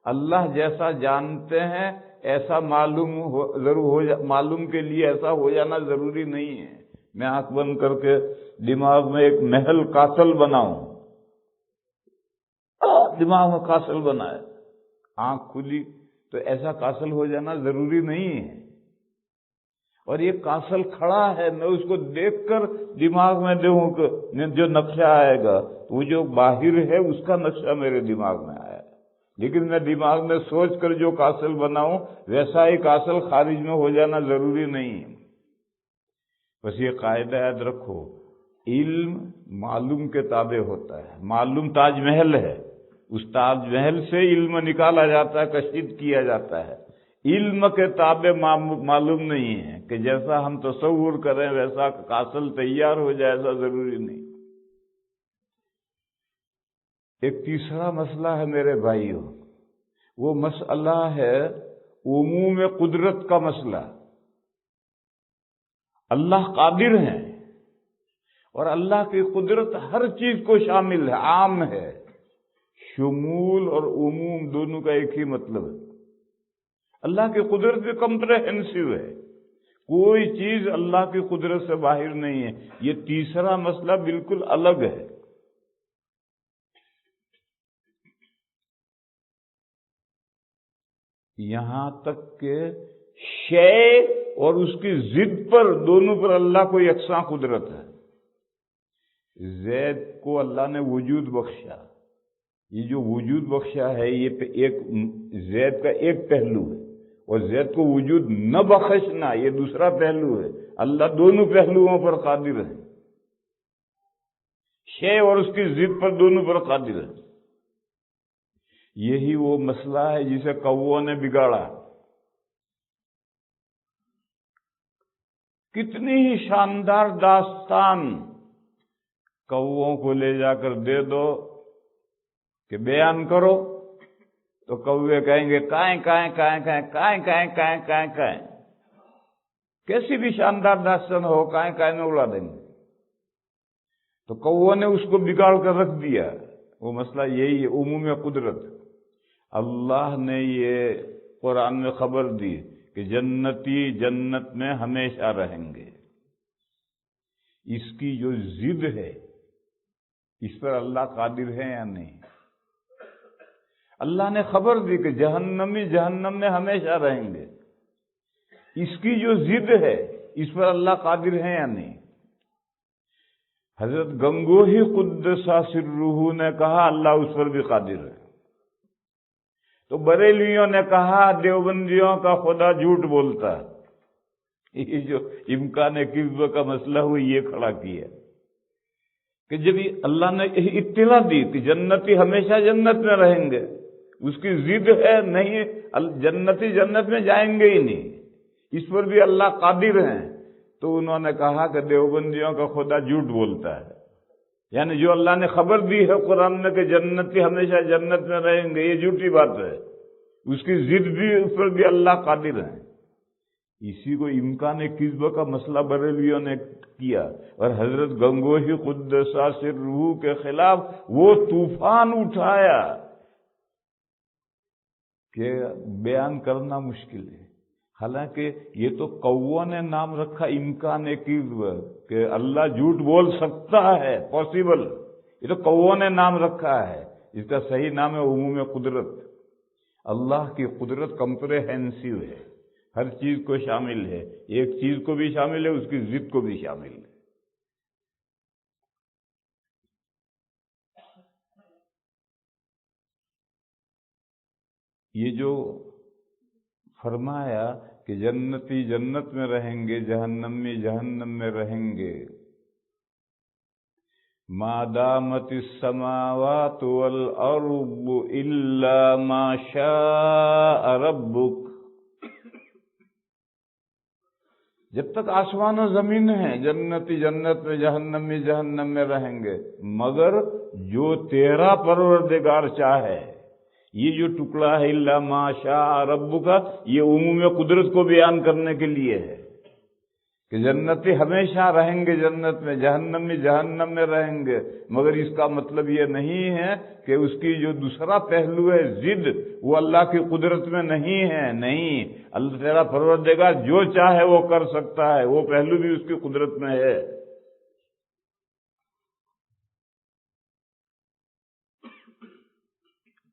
اللہ جیسا جانتے ہیں ایسا معلوم کے لیے ایسا ہو جانا ضروری نہیں ہے۔ میں آنکھ بند کر کے دماغ میں ایک محل کاسل بناؤں، دماغ میں کاسل بنائے، آنکھ کھلی تو ایسا کاسل ہو جانا ضروری نہیں ہے۔ اور یہ کاسل کھڑا ہے، میں اس کو دیکھ کر دماغ میں دوں کہ جو نقشہ آئے گا وہ جو باہر ہے اس کا نقشہ میرے دماغ میں آیا ہے، لیکن میں دماغ میں سوچ کر جو کاسل بناؤں ویسا ہی کاسل خارج میں ہو جانا ضروری نہیں ہے۔ بس یہ قاعدہ یاد رکھو، علم معلوم کے تابع ہوتا ہے۔ معلوم تاج محل ہے، اس تاج محل سے علم نکالا جاتا ہے، کشید کیا جاتا ہے۔ علم کے تابع معلوم نہیں ہے کہ جیسا ہم تصور کریں ویسا کاسل تیار ہو جائے، ایسا ضروری نہیں۔ ایک تیسرا مسئلہ ہے میرے بھائیوں، وہ مسئلہ ہے عموم قدرت کا مسئلہ۔ اللہ قادر ہیں، اور اللہ کی قدرت ہر چیز کو شامل ہے، عام ہے۔ شمول اور عموم دونوں کا ایک ہی مطلب ہے۔ اللہ کی قدرت بھی کمپریہنسو ہے، کوئی چیز اللہ کی قدرت سے باہر نہیں ہے۔ یہ تیسرا مسئلہ بالکل الگ ہے۔ یہاں تک کہ شے اور اس کی ضد پر، دونوں پر اللہ کو یکساں قدرت ہے۔ زید کو اللہ نے وجود بخشا، یہ جو وجود بخشا ہے یہ ایک زید کا ایک پہلو ہے، اور زید کو وجود نہ بخشنا یہ دوسرا پہلو ہے۔ اللہ دونوں پہلوؤں پر قادر ہے، شے اور اس کی ضد پر دونوں پر قادر ہے۔ یہی وہ مسئلہ ہے جسے کووں نے بگاڑا۔ کتنی ہی شاندار داستان کووں کو لے جا کر دے دو کہ بیان کرو، تو کوے کہیں گے کائیں کائیں کائیں کائیں کائیں کائیں کائیں کائیں کائیں، کیسی بھی شاندار داستان ہو کائیں کائیں میں اڑا دیں گے۔ تو کووں نے اس کو بگاڑ کر رکھ دیا۔ وہ مسئلہ یہی ہے، عموم قدرت۔ اللہ نے یہ قرآن میں خبر دی کہ جنتی جنت میں ہمیشہ رہیں گے۔ اس کی جو ضد ہے اس پر اللہ قادر ہے یا نہیں؟ اللہ نے خبر دی کہ جہنمی جہنم میں ہمیشہ رہیں گے، اس کی جو ضد ہے اس پر اللہ قادر ہے یا نہیں؟ حضرت گنگوہی قدس سرہ نے کہا اللہ اس پر بھی قادر ہے۔ تو بریلویوں نے کہا دیوبندیوں کا خدا جھوٹ بولتا ہے۔ یہ جو امکان کذب کا مسئلہ ہوا یہ کھڑا کیا کہ جب اللہ نے اطلاع دی کہ جنتی ہمیشہ جنت میں رہیں گے، اس کی ضد ہے نہیں، جنتی جنت میں جائیں گے ہی نہیں، اس پر بھی اللہ قادر ہیں، تو انہوں نے کہا کہ دیوبندیوں کا خدا جھوٹ بولتا ہے۔ یعنی جو اللہ نے خبر دی ہے قرآن میں کہ جنتی ہمیشہ جنت میں رہیں گے، یہ جھوٹی بات ہے، اس کی ضد بھی، اس پر بھی اللہ قادر ہیں۔ اسی کو امکان کذب کا مسئلہ بریلویوں نے کیا، اور حضرت گنگوہی قدس سرہ کے خلاف وہ طوفان اٹھایا کہ بیان کرنا مشکل ہے. حالانکہ یہ تو کوا نے نام رکھا امکان کذب، کہ اللہ جھوٹ بول سکتا ہے، پاسبل. یہ تو کوا نے نام رکھا ہے. اس کا صحیح نام ہے عموم قدرت. اللہ کی قدرت کمپریہنسو ہے، ہر چیز کو شامل ہے، ایک چیز کو بھی شامل ہے، اس کی ضد کو بھی شامل ہے. یہ جو فرمایا کہ جنتی جنت میں رہیں گے، جہنمی جہنم میں رہیں گے، ما دامت السماوات والارض الا ما شاء ربک. جب تک آسمان و زمین ہیں جنتی جنت میں، جہنمی جہنم میں رہیں گے، مگر جو تیرا پروردگار چاہے. یہ جو ٹکڑا ہے الا ما شاء ربک، یہ عموم قدرت کو بیان کرنے کے لیے ہے کہ جنتی ہمیشہ رہیں گے جنت میں، جہنمی جہنم میں رہیں گے، مگر اس کا مطلب یہ نہیں ہے کہ اس کی جو دوسرا پہلو ہے ضد، وہ اللہ کی قدرت میں نہیں ہے. نہیں، اللہ تیرا پروردگار جو چاہے وہ کر سکتا ہے، وہ پہلو بھی اس کی قدرت میں ہے.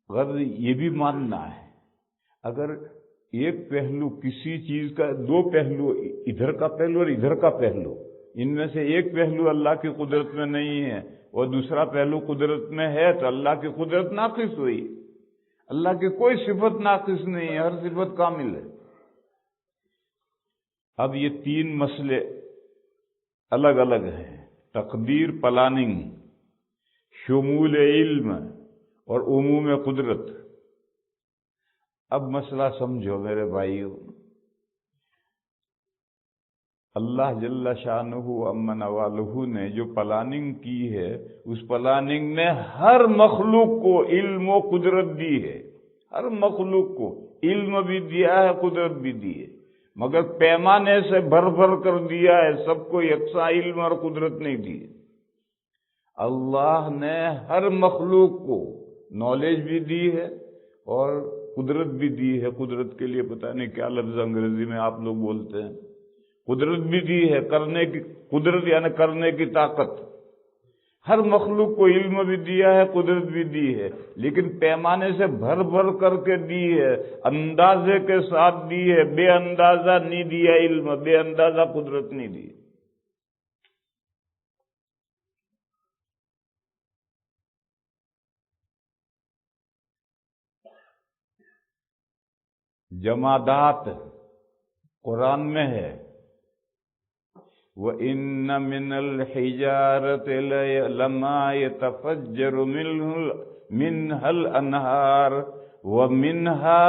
غرض یہ بھی ماننا ہے اگر ایک پہلو کسی چیز کا، دو پہلو، ادھر کا پہلو اور ادھر کا پہلو، ان میں سے ایک پہلو اللہ کی قدرت میں نہیں ہے اور دوسرا پہلو قدرت میں ہے، تو اللہ کی قدرت ناقص ہوئی. اللہ کی کوئی صفت ناقص نہیں ہے، ہر صفت کامل ہے. اب یہ تین مسئلے الگ الگ ہیں: تقدیر، پلاننگ، شمول علم اور عموم قدرت. اب مسئلہ سمجھو میرے بھائیو. اللہ جل شانہ عما نوالہ نے جو پلاننگ کی ہے، اس پلاننگ میں ہر مخلوق کو علم و قدرت دی ہے. ہر مخلوق کو علم بھی دیا ہے، قدرت بھی دی ہے، مگر پیمانے سے بھر بھر کر دیا ہے. سب کو یکساں علم اور قدرت نہیں دی. اللہ نے ہر مخلوق کو نالج بھی دی ہے اور قدرت بھی دی ہے. قدرت کے لیے پتہ نہیں کیا لفظ انگریزی میں آپ لوگ بولتے ہیں. قدرت بھی دی ہے، کرنے کی قدرت یعنی کرنے کی طاقت. ہر مخلوق کو علم بھی دیا ہے، قدرت بھی دی ہے، لیکن پیمانے سے بھر بھر کر کے دی ہے، اندازے کے ساتھ دی ہے. بے اندازہ نہیں دیا علم، بے اندازہ قدرت نہیں دی. جمادات قرآن میں ہے وَإِنَّ مِنَ الْحِجَارَةِ لَمَا يَتَفَجَّرُ مِنْهَا الْأَنْهَارُ وَمِنْهَا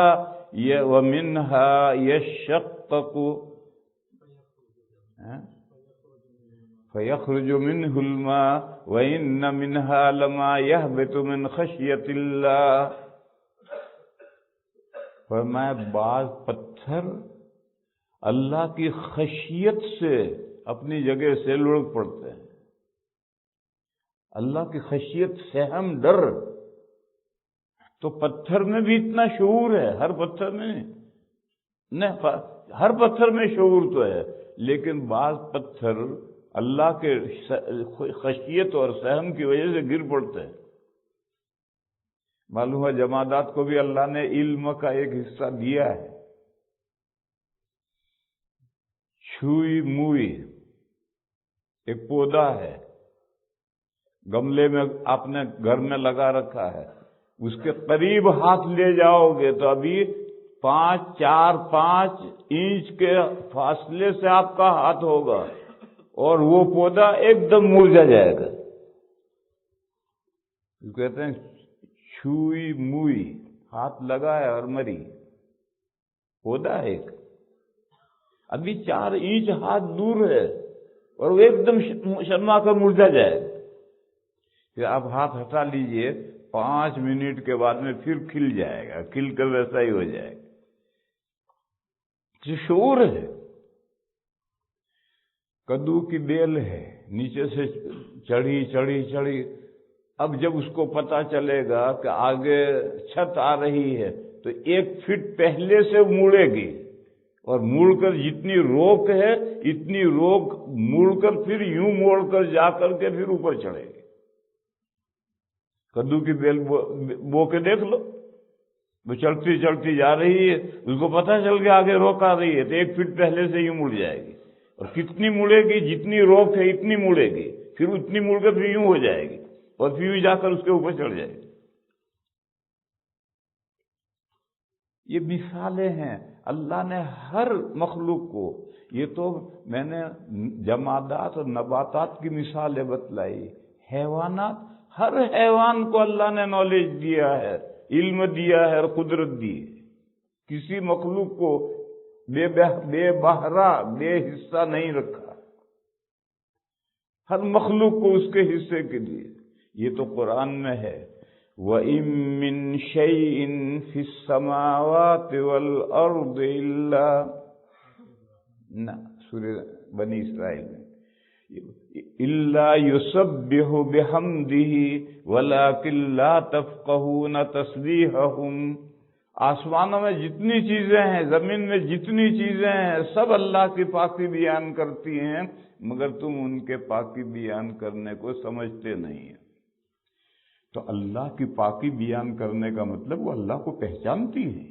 يَشَّقَّقُ فَيَخْرُجُ مِنْهُ الْمَاءُ وَإِنَّ مِنْهَا لَمَا يَهْبِطُ مِنْ خَشْيَةِ اللَّهِ. فرمایا بعض پتھر اللہ کی خشیت سے اپنی جگہ سے لڑک پڑتے ہیں. اللہ کی خشیت، سہم، ڈر. تو پتھر میں بھی اتنا شعور ہے، ہر پتھر میں نہیں، ہر پتھر میں شعور تو ہے، لیکن بعض پتھر اللہ کے خشیت اور سہم کی وجہ سے گر پڑتے ہیں. معلوم ہے جمادات کو بھی اللہ نے علم کا ایک حصہ دیا ہے. چھوئی موئی ایک پودا ہے، گملے میں آپ نے گھر میں لگا رکھا ہے. اس کے قریب ہاتھ لے جاؤ گے تو ابھی 4-5 انچ کے فاصلے سے آپ کا ہاتھ ہوگا اور وہ پودا ایک دم مرجھا جائے گا. کہتے ہیں چھوئی موئی، ہاتھ لگا ہے اور مری. پودا ہے ایک، ابھی 4 انچ ہاتھ دور ہے اور وہ ایک دم شرما کر مرجھا جائے گا. پھر آپ ہاتھ ہٹا لیجئے، 5 منٹ کے بعد میں پھر کھل جائے گا، کھل کر ویسا ہی ہو جائے گا. جو شعور ہے. کدو کی بیل ہے، نیچے سے چڑھی چڑھی چڑھی، اب جب اس کو پتا چلے گا کہ آگے چھت آ رہی ہے تو 1 فٹ پہلے سے مڑے گی، اور مڑ کر جتنی روک ہے اتنی روک مڑ کر پھر یوں موڑ کر جا کر کے پھر اوپر چڑھے گی۔ کدو کی بیل بو کے دیکھ لو، وہ چڑھتی چڑھتی جا رہی ہے، اس کو پتہ چل گیا آگے روک آ رہی ہے تو 1 فٹ پہلے سے یوں مڑ جائے گی، اور کتنی مڑے گی؟ جتنی روک ہے اتنی مڑے گی، پھر اتنی مڑ کر پھر یوں ہو جائے گی، اور پھر یوں جا کر اس کے اوپر چڑھ جائے گی۔ یہ مثالیں ہیں اللہ نے ہر مخلوق کو، یہ تو میں نے جمادات اور نباتات کی مثالیں بتلائی، حیوانات، ہر حیوان کو اللہ نے نالج دیا ہے، علم دیا ہے اور قدرت دی ہے، کسی مخلوق کو بے بہرا بے حصہ نہیں رکھا، ہر مخلوق کو اس کے حصے کے لیے۔ یہ تو قرآن میں ہے، وَإِن مِّن شَيْءٍ فِي السَّمَاوَاتِ وَالْأَرْضِ إِلَّا سورہ بنی اسرائیل میں إِلَّا يُسَبِّحُ بِحَمْدِهِ وَلَكِن لَّا تَفْقَهُونَ تَسْبِيحَهُمْ، آسمانوں میں جتنی چیزیں ہیں، زمین میں جتنی چیزیں ہیں، سب اللہ کی پاکی بیان کرتی ہیں، مگر تم ان کے پاکی بیان کرنے کو سمجھتے نہیں ہیں۔ تو اللہ کی پاکی بیان کرنے کا مطلب وہ اللہ کو پہچانتی ہے،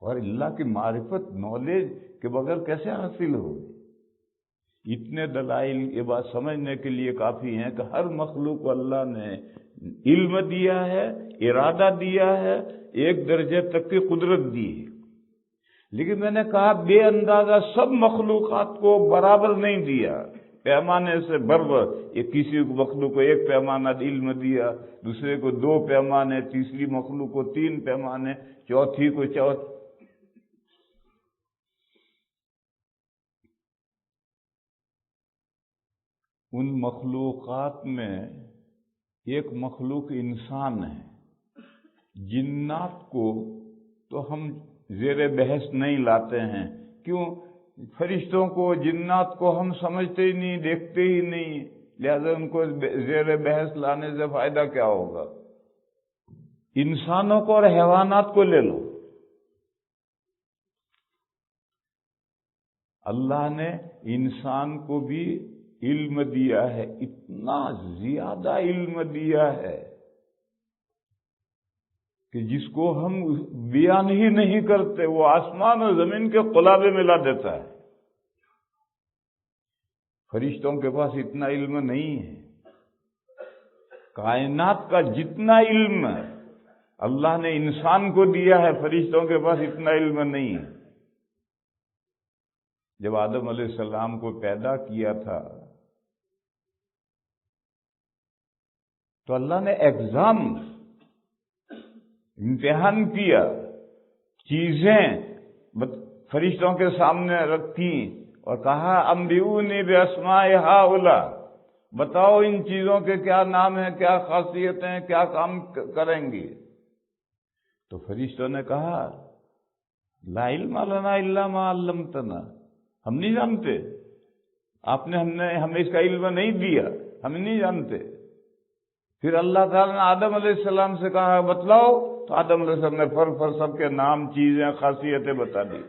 اور اللہ کی معرفت، نالج کے بغیر کیسے حاصل ہوگی؟ اتنے دلائل یہ بات سمجھنے کے لیے کافی ہیں کہ ہر مخلوق کو اللہ نے علم دیا ہے، ارادہ دیا ہے، ایک درجے تک کی قدرت دی ہے، لیکن میں نے کہا بے اندازہ سب مخلوقات کو برابر نہیں دیا، پیمانے سے برابر۔ یہ کسی مخلوق کو 1 پیمانہ علم دیا، دوسرے کو 2 پیمانے، تیسری مخلوق کو 3 پیمانے، چوتھی کو ان مخلوقات میں ایک مخلوق انسان ہے۔ جنات کو تو ہم زیر بحث نہیں لاتے ہیں، کیوں؟ فرشتوں کو، جنات کو ہم سمجھتے ہی نہیں، دیکھتے ہی نہیں، لہذا ان کو زیر بحث لانے سے فائدہ کیا ہوگا؟ انسانوں کو اور حیوانات کو لے لو، اللہ نے انسان کو بھی علم دیا ہے، اتنا زیادہ علم دیا ہے کہ جس کو ہم بیان ہی نہیں کرتے، وہ آسمان اور زمین کے قلابے ملا دیتا ہے۔ فرشتوں کے پاس اتنا علم نہیں ہے، کائنات کا جتنا علم اللہ نے انسان کو دیا ہے، فرشتوں کے پاس اتنا علم نہیں ہے۔ جب آدم علیہ السلام کو پیدا کیا تھا تو اللہ نے امتحان کیا، چیزیں فرشتوں کے سامنے رکھی اور کہا انبئونی باسماء ہؤلاء، بتاؤ ان چیزوں کے کیا نام ہیں، کیا خاصیتیں ہیں، کیا کام کریں گی؟ تو فرشتوں نے کہا لا علم لنا الا ما علمتنا، ہم نہیں جانتے، آپ نے ہمیں اس کا علم نہیں دیا، ہم نہیں جانتے۔ پھر اللہ تعالیٰ نے آدم علیہ السلام سے کہا بتلاؤ، تو آدم علیہ السلام نے فر سب کے نام، چیزیں، خاصیتیں بتا دی۔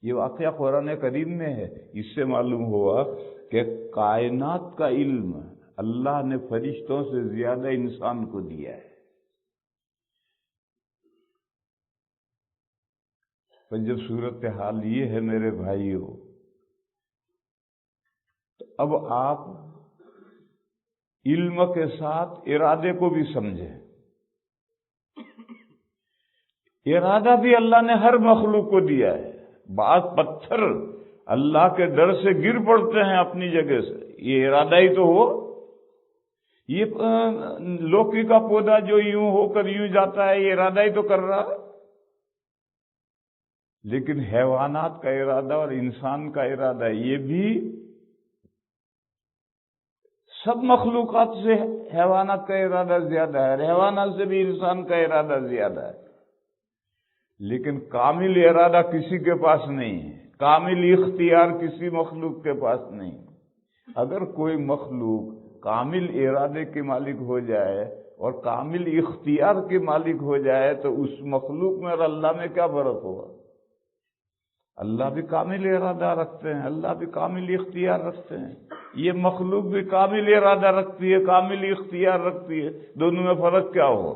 یہ واقعہ قرآن کریم میں ہے۔ اس سے معلوم ہوا کہ کائنات کا علم اللہ نے فرشتوں سے زیادہ انسان کو دیا ہے۔ پر جب صورتحال یہ ہے میرے بھائیوں، تو اب آپ علم کے ساتھ ارادے کو بھی سمجھیں۔ ارادہ بھی اللہ نے ہر مخلوق کو دیا ہے۔ بعض پتھر اللہ کے ڈر سے گر پڑتے ہیں اپنی جگہ سے، یہ ارادہ ہی تو ہو۔ یہ لوکی کا پودا جو یوں ہو کر یوں جاتا ہے، یہ ارادہ ہی تو کر رہا ہے۔ لیکن حیوانات کا ارادہ اور انسان کا ارادہ، یہ بھی سب مخلوقات سے حیوانات کا ارادہ زیادہ ہے، حیوانات سے بھی انسان کا ارادہ زیادہ ہے، لیکن کامل ارادہ کسی کے پاس نہیں ہے، کامل اختیار کسی مخلوق کے پاس نہیں۔ اگر کوئی مخلوق کامل ارادے کے مالک ہو جائے اور کامل اختیار کے مالک ہو جائے تو اس مخلوق میں اور اللہ میں کیا فرق ہوگا؟ اللہ بھی کامل ارادہ رکھتے ہیں، اللہ بھی کامل اختیار رکھتے ہیں، یہ مخلوق بھی کامل ارادہ رکھتی ہے، کامل اختیار رکھتی ہے، دونوں میں فرق کیا ہو؟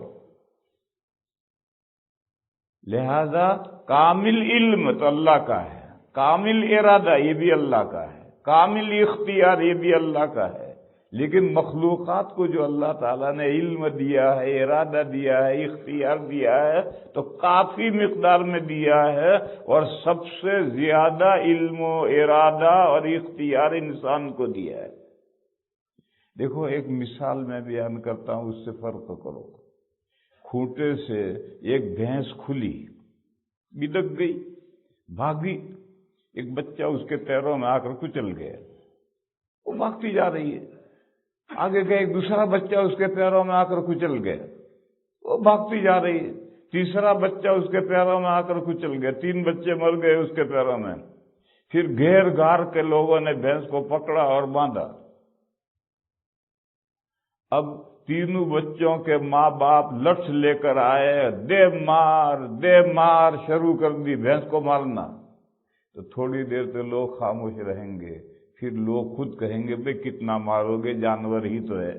لہذا کامل علم تو اللہ کا ہے، کامل ارادہ یہ بھی اللہ کا ہے، کامل اختیار یہ بھی اللہ کا ہے، لیکن مخلوقات کو جو اللہ تعالیٰ نے علم دیا ہے، ارادہ دیا ہے، اختیار دیا ہے تو کافی مقدار میں دیا ہے، اور سب سے زیادہ علم و ارادہ اور اختیار انسان کو دیا ہے۔ دیکھو ایک مثال میں بیان کرتا ہوں، اس سے فرق کرو۔ کھوٹے سے ایک بھینس کھلی، بدک گئی، بھاگی، ایک بچہ اس کے پیروں میں آ کر کچل گیا، وہ بھاگتی جا رہی ہے، آگے گئے ایک دوسرا بچہ اس کے پیروں میں آ کر کچل گیا، وہ بھاگتی جا رہی ہے، تیسرا بچہ اس کے پیروں میں آ کر کچل گیا، 3 بچے مر گئے اس کے پیروں میں۔ پھر گھیر گھار کے لوگوں نے بھینس کو پکڑا اور باندھا۔ اب تینوں بچوں کے ماں باپ لٹھ لے کر آئے، دے مار شروع کر دی بھینس کو مارنا۔ تو تھوڑی دیر تو لوگ خاموش رہیں گے، پھر لوگ خود کہیں گے بھئی کتنا مارو گے، جانور ہی تو ہے،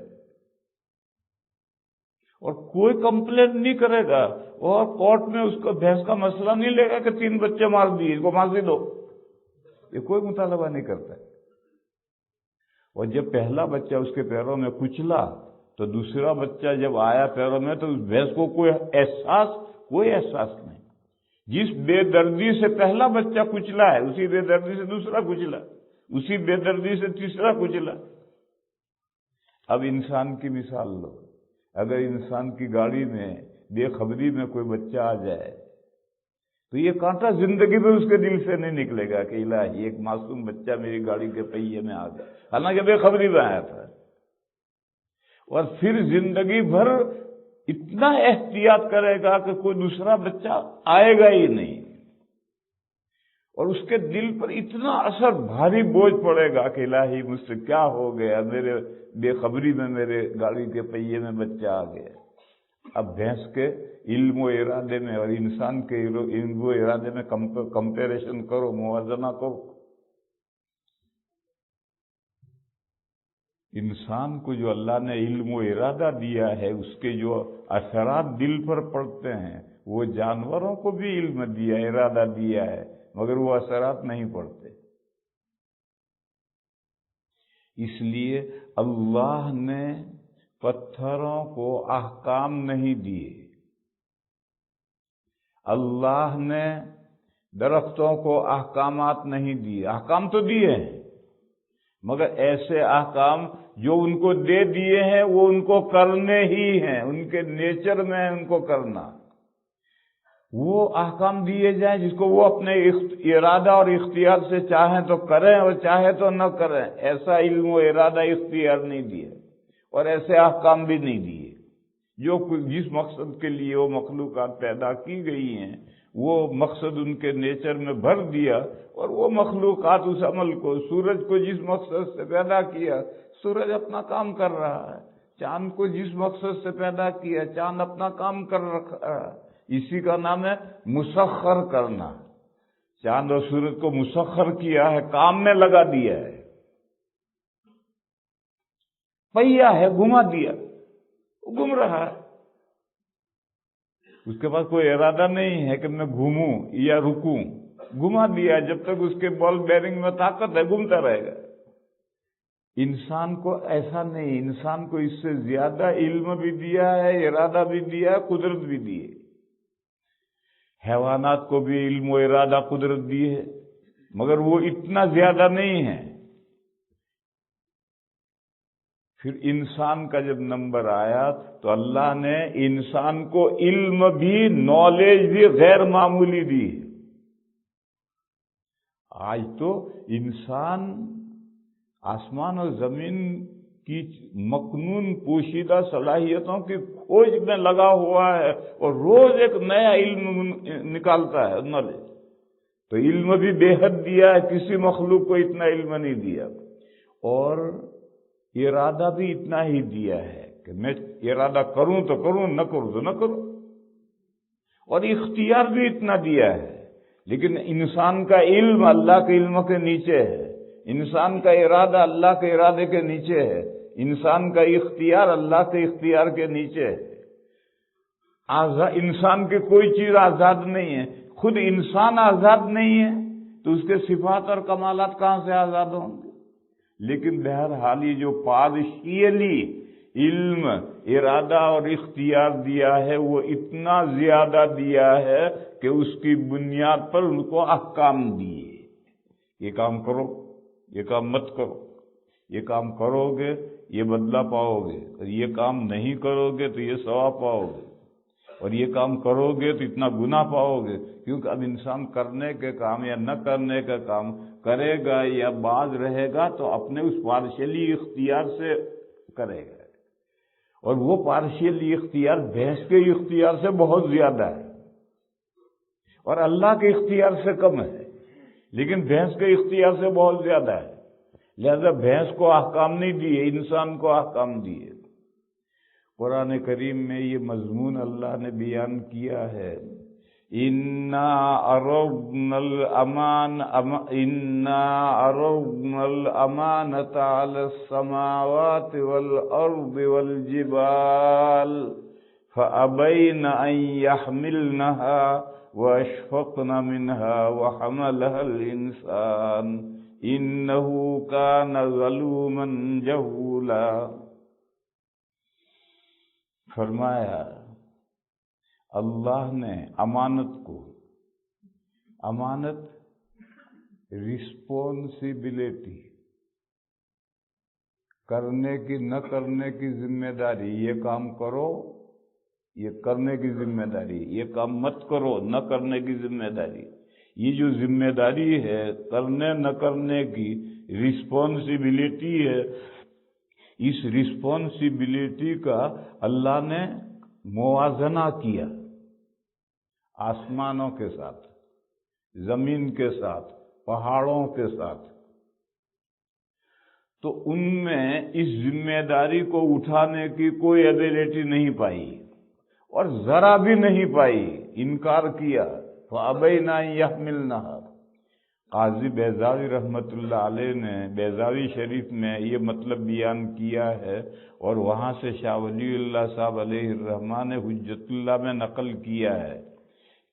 اور کوئی کمپلین نہیں کرے گا، اور کورٹ میں اس کو بھینس کا مسئلہ نہیں لے گا کہ 3 بچے مار دیے، اس کو پھانسی دو، یہ کوئی مطالبہ نہیں کرتا۔ اور جب پہلا بچہ اس کے پیروں میں کچلا تو دوسرا بچہ جب آیا پیروں میں تو اس بھینس کو کوئی احساس نہیں۔ جس بے دردی سے پہلا بچہ کچلا ہے اسی بے دردی سے دوسرا کچلا، اسی بے دردی سے تیسرا کچلا۔ اب انسان کی مثال لو، اگر انسان کی گاڑی میں بے خبری میں کوئی بچہ آ جائے تو یہ کانٹا زندگی میں اس کے دل سے نہیں نکلے گا کہ الہی ایک معصوم بچہ میری گاڑی کے پہیے میں آ گیا، حالانکہ بے خبری میں آیا تھا۔ اور پھر زندگی بھر اتنا احتیاط کرے گا کہ کوئی دوسرا بچہ آئے گا ہی نہیں، اور اس کے دل پر اتنا اثر بھاری بوجھ پڑے گا کہ الہی مجھ سے کیا ہو گیا، میرے بے خبری میں میرے گاڑی کے پہیے میں بچہ آ گیا۔ اب بھینس کے علم و ارادے میں اور انسان کے علم و ارادے میں کمپیریشن کرو، موازنہ کرو۔ انسان کو جو اللہ نے علم و ارادہ دیا ہے، اس کے جو اثرات دل پر پڑتے ہیں، وہ جانوروں کو بھی علم دیا، ارادہ دیا ہے، مگر وہ اثرات نہیں پڑتے۔ اس لیے اللہ نے پتھروں کو احکام نہیں دیے، اللہ نے درختوں کو احکامات نہیں دیے، احکام تو دیے ہیں مگر ایسے احکام جو ان کو دے دیے ہیں وہ ان کو کرنے ہی ہیں، ان کے نیچر میں ہے ان کو کرنا۔ وہ احکام دیے جائیں جس کو وہ اپنے ارادہ اور اختیار سے چاہیں تو کریں اور چاہے تو نہ کریں، ایسا علم و ارادہ اختیار نہیں دیا، اور ایسے احکام بھی نہیں دیے۔ جو جس مقصد کے لیے وہ مخلوقات پیدا کی گئی ہیں وہ مقصد ان کے نیچر میں بھر دیا، اور وہ مخلوقات اس عمل کو، سورج کو جس مقصد سے پیدا کیا سورج اپنا کام کر رہا ہے، چاند کو جس مقصد سے پیدا کیا چاند اپنا کام کر رہا ہے۔ اسی کا نام ہے مسخر کرنا۔ چاند اور سورج کو مسخر کیا ہے، کام میں لگا دیا ہے، پہیا ہے، گھما دیا، وہ گھوم رہا ہے، اس کے پاس کوئی ارادہ نہیں ہے کہ میں گھوموں یا رکوں، گھما دیا، جب تک اس کے بال بیرنگ میں طاقت ہے گھومتا رہے گا۔ انسان کو ایسا نہیں، انسان کو اس سے زیادہ علم بھی دیا ہے، ارادہ بھی دیا ہے، قدرت بھی دی ہے۔ حیوانات کو بھی علم و ارادہ قدرت دی ہے مگر وہ اتنا زیادہ نہیں ہے۔ پھر انسان کا جب نمبر آیا تو اللہ نے انسان کو علم بھی، نالج بھی غیر معمولی دی ہے۔ آج تو انسان آسمان اور زمین کی مکنون پوشیدہ صلاحیتوں کی کھوج میں لگا ہوا ہے، اور روز ایک نیا علم نکالتا ہے، نالج۔ تو علم بھی بے حد دیا ہے، کسی مخلوق کو اتنا علم نہیں دیا، اور ارادہ بھی اتنا ہی دیا ہے، کہ میں ارادہ کروں تو کروں، نہ کروں تو نہ کروں، اور اختیار بھی اتنا دیا ہے۔ لیکن انسان کا علم اللہ کے علم کے نیچے ہے، انسان کا ارادہ اللہ کے ارادے کے نیچے ہے، انسان کا اختیار اللہ کے اختیار کے نیچے ہے۔ انسان کی کوئی چیز آزاد نہیں ہے، خود انسان آزاد نہیں ہے تو اس کے صفات اور کمالات کہاں سے آزاد ہوں گے؟ لیکن بہرحال یہ جو پارشیلی علم، ارادہ اور اختیار دیا ہے وہ اتنا زیادہ دیا ہے کہ اس کی بنیاد پر ان کو احکام دیے، یہ کام کرو، یہ کام مت کرو، یہ کام کرو گے یہ بدلہ پاؤ گے، اور یہ کام نہیں کرو گے تو یہ ثواب پاؤ گے، اور یہ کام کرو گے تو اتنا گناہ پاؤ گے۔ کیونکہ اب انسان کرنے کے کام یا نہ کرنے کا کام کرے گا یا باز رہے گا تو اپنے اس پارشلی اختیار سے کرے گا، اور وہ پارشلی اختیار بھینس کے اختیار سے بہت زیادہ ہے اور اللہ کے اختیار سے کم ہے، لیکن بھینس کے اختیار سے بہت زیادہ ہے۔ لہذا بھینس کو احکام نہیں دیے، انسان کو احکام دیے۔ قرآن کریم میں یہ مضمون اللہ نے بیان کیا ہے، اِنَّا عَرَضْنَا الْأَمَانَةَ عَلَى السَّمَاوَاتِ وَالْأَرْضِ وَالْجِبَالِ فَأَبَيْنَ أَن يَحْمِلْنَهَا وَأَشْفَقْنَ مِنْهَا وَحَمَلَهَا الْإِنسَانُ إِنَّهُ كَانَ ظَلُومًا جَهُولًا۔ فرمایا اللہ نے امانت کو، امانت رسپونسبلٹی، کرنے کی نہ کرنے کی ذمہ داری، یہ کام کرو یہ کرنے کی ذمہ داری، یہ کام مت کرو نہ کرنے کی ذمہ داری، یہ جو ذمہ داری ہے کرنے نہ کرنے کی رسپونسبلٹی ہے، اس رسپونسبلٹی کا اللہ نے موازنہ کیا آسمانوں کے ساتھ، زمین کے ساتھ، پہاڑوں کے ساتھ، تو ان میں اس ذمہ داری کو اٹھانے کی کوئی ایبلٹی نہیں پائی اور ذرا بھی نہیں پائی، انکار کیا۔ فَأَبَيْنَ أَن يَحْمِلْنَهَا، قاضی بیضاوی رحمۃ اللہ علیہ نے بیضاوی شریف میں یہ مطلب بیان کیا ہے، اور وہاں سے شاہ ولی اللہ صاحب علیہ الرحمٰن نے حجت اللہ میں نقل کیا ہے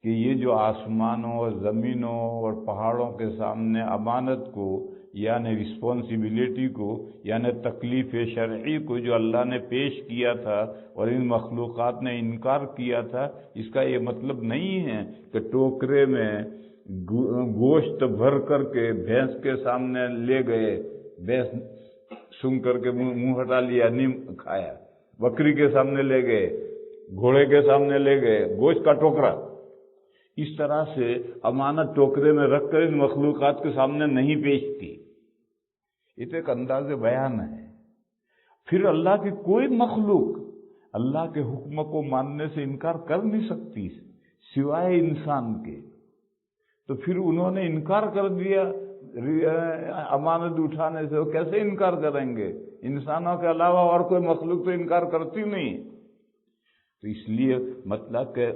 کہ یہ جو آسمانوں اور زمینوں اور پہاڑوں کے سامنے امانت کو یعنی رسپونسبلٹی کو یعنی تکلیف شرعی کو جو اللہ نے پیش کیا تھا اور ان مخلوقات نے انکار کیا تھا، اس کا یہ مطلب نہیں ہے کہ ٹوکرے میں گوشت بھر کر کے بھینس کے سامنے لے گئے، بھینس سونگ کر کے منہ ہٹا لیا، نہیں کھایا، بکری کے سامنے لے گئے، گھوڑے کے سامنے لے گئے، گوشت کا ٹوکرا، اس طرح سے امانت ٹوکرے میں رکھ کر ان مخلوقات کے سامنے نہیں پیش کی۔ یہ تو ایک انداز بیان ہے۔ پھر اللہ کی کوئی مخلوق اللہ کے حکم کو ماننے سے انکار کر نہیں سکتی سوائے انسان کے، تو پھر انہوں نے انکار کر دیا امانت اٹھانے سے، وہ کیسے انکار کریں گے؟ انسانوں کے علاوہ اور کوئی مخلوق تو انکار کرتی نہیں۔ تو اس لیے مطلب کہ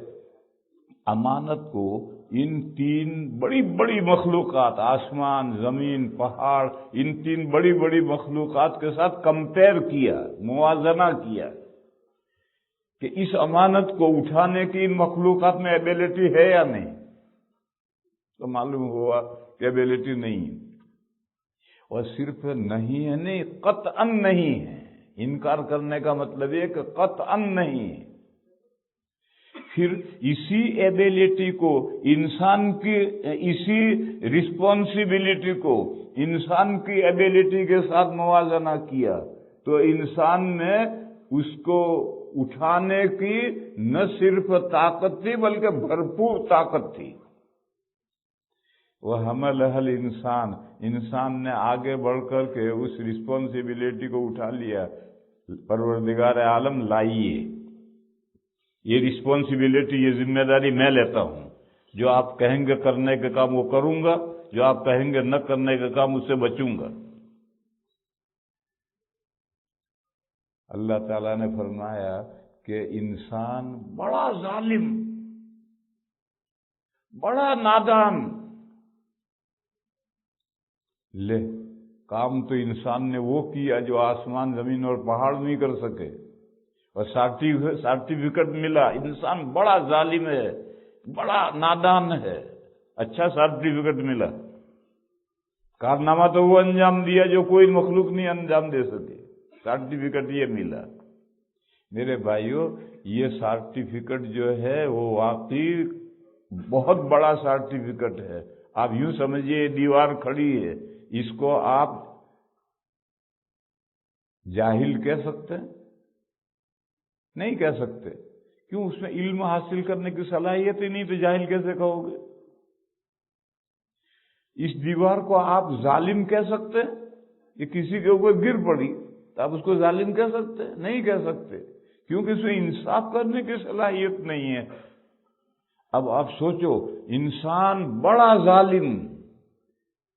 امانت کو ان تین بڑی بڑی مخلوقات، آسمان، زمین، پہاڑ، ان تین بڑی بڑی مخلوقات کے ساتھ کمپیئر کیا، موازنہ کیا کہ اس امانت کو اٹھانے کی ان مخلوقات میں ایبلٹی ہے یا نہیں، تو معلوم ہوا کہ ایبلٹی نہیں ہے، اور صرف نہیں ہے نہیں، قطعاً نہیں ہے۔ انکار کرنے کا مطلب یہ کہ قطعاً نہیں ہے۔ پھر اسی ایبلٹی کو انسان کی، اسی رسپونسبلٹی کو انسان کی ایبلٹی کے ساتھ موازنہ کیا تو انسان میں اس کو اٹھانے کی نہ صرف طاقت تھی بلکہ بھرپور طاقت تھی۔ وَحَمَلَهَا الْإِنسَانُ، انسان نے آگے بڑھ کر کے اس رسپونسبلٹی کو اٹھا لیا، پروردگار عالم لائیے، یہ رسپونسبلٹی، یہ ذمہ داری میں لیتا ہوں، جو آپ کہیں گے کرنے کا کام وہ کروں گا، جو آپ کہیں گے نہ کرنے کا کام اس سے بچوں گا۔ اللہ تعالیٰ نے فرمایا کہ انسان بڑا ظالم، بڑا نادان، لے کام تو انسان نے وہ کیا جو آسمان زمین اور پہاڑ نہیں کر سکے، اور سرٹیفکیٹ ملا انسان بڑا ظالم ہے، بڑا نادان ہے، اچھا سرٹیفکیٹ ملا۔ کارنامہ تو وہ انجام دیا جو کوئی مخلوق نہیں انجام دے سکے، سرٹیفکیٹ یہ ملا۔ میرے بھائیوں، یہ سرٹیفکیٹ جو ہے وہ واقعی بہت بڑا سرٹیفکیٹ ہے۔ آپ یوں سمجھیے دیوار کھڑی ہے، اس کو آپ جاہل کہہ سکتے ہیں؟ نہیں کہہ سکتے۔ کیوں؟ اس میں علم حاصل کرنے کی صلاحیت ہی نہیں، تو جاہل کیسے کہو گے؟ اس دیوار کو آپ ظالم کہہ سکتے ہیں؟ یہ کسی کے اوپر گر پڑی تو آپ اس کو ظالم کہہ سکتے ہیں؟ نہیں کہہ سکتے، کیونکہ اس میں انصاف کرنے کی صلاحیت نہیں ہے۔ اب آپ سوچو، انسان بڑا ظالم،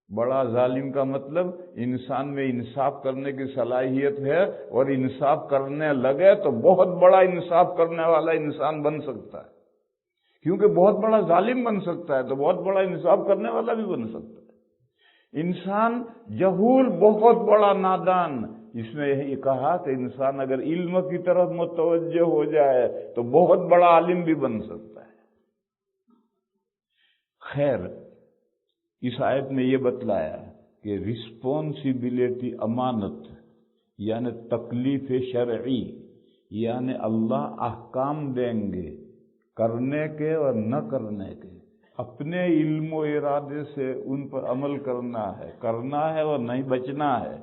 بڑا ظالم کا مطلب انسان میں انصاف کرنے کی صلاحیت ہے، اور انصاف کرنے لگے تو بہت بڑا انصاف کرنے والا انسان بن سکتا ہے، کیونکہ بہت بڑا ظالم بن سکتا ہے تو بہت بڑا انصاف کرنے والا بھی بن سکتا ہے۔ انسان جہول، بہت بڑا نادان۔ اس میں یہی کہا کہ انسان اگر علم کی طرف متوجہ ہو جائے تو بہت بڑا عالم بھی بن سکتا ہے۔ خیر، اس آیت میں یہ بتلایا کہ رسپانسبلٹی، امانت، یعنی تکلیف شرعی، یعنی اللہ احکام دیں گے کرنے کے اور نہ کرنے کے، اپنے علم و ارادے سے ان پر عمل کرنا ہے اور نہیں بچنا ہے۔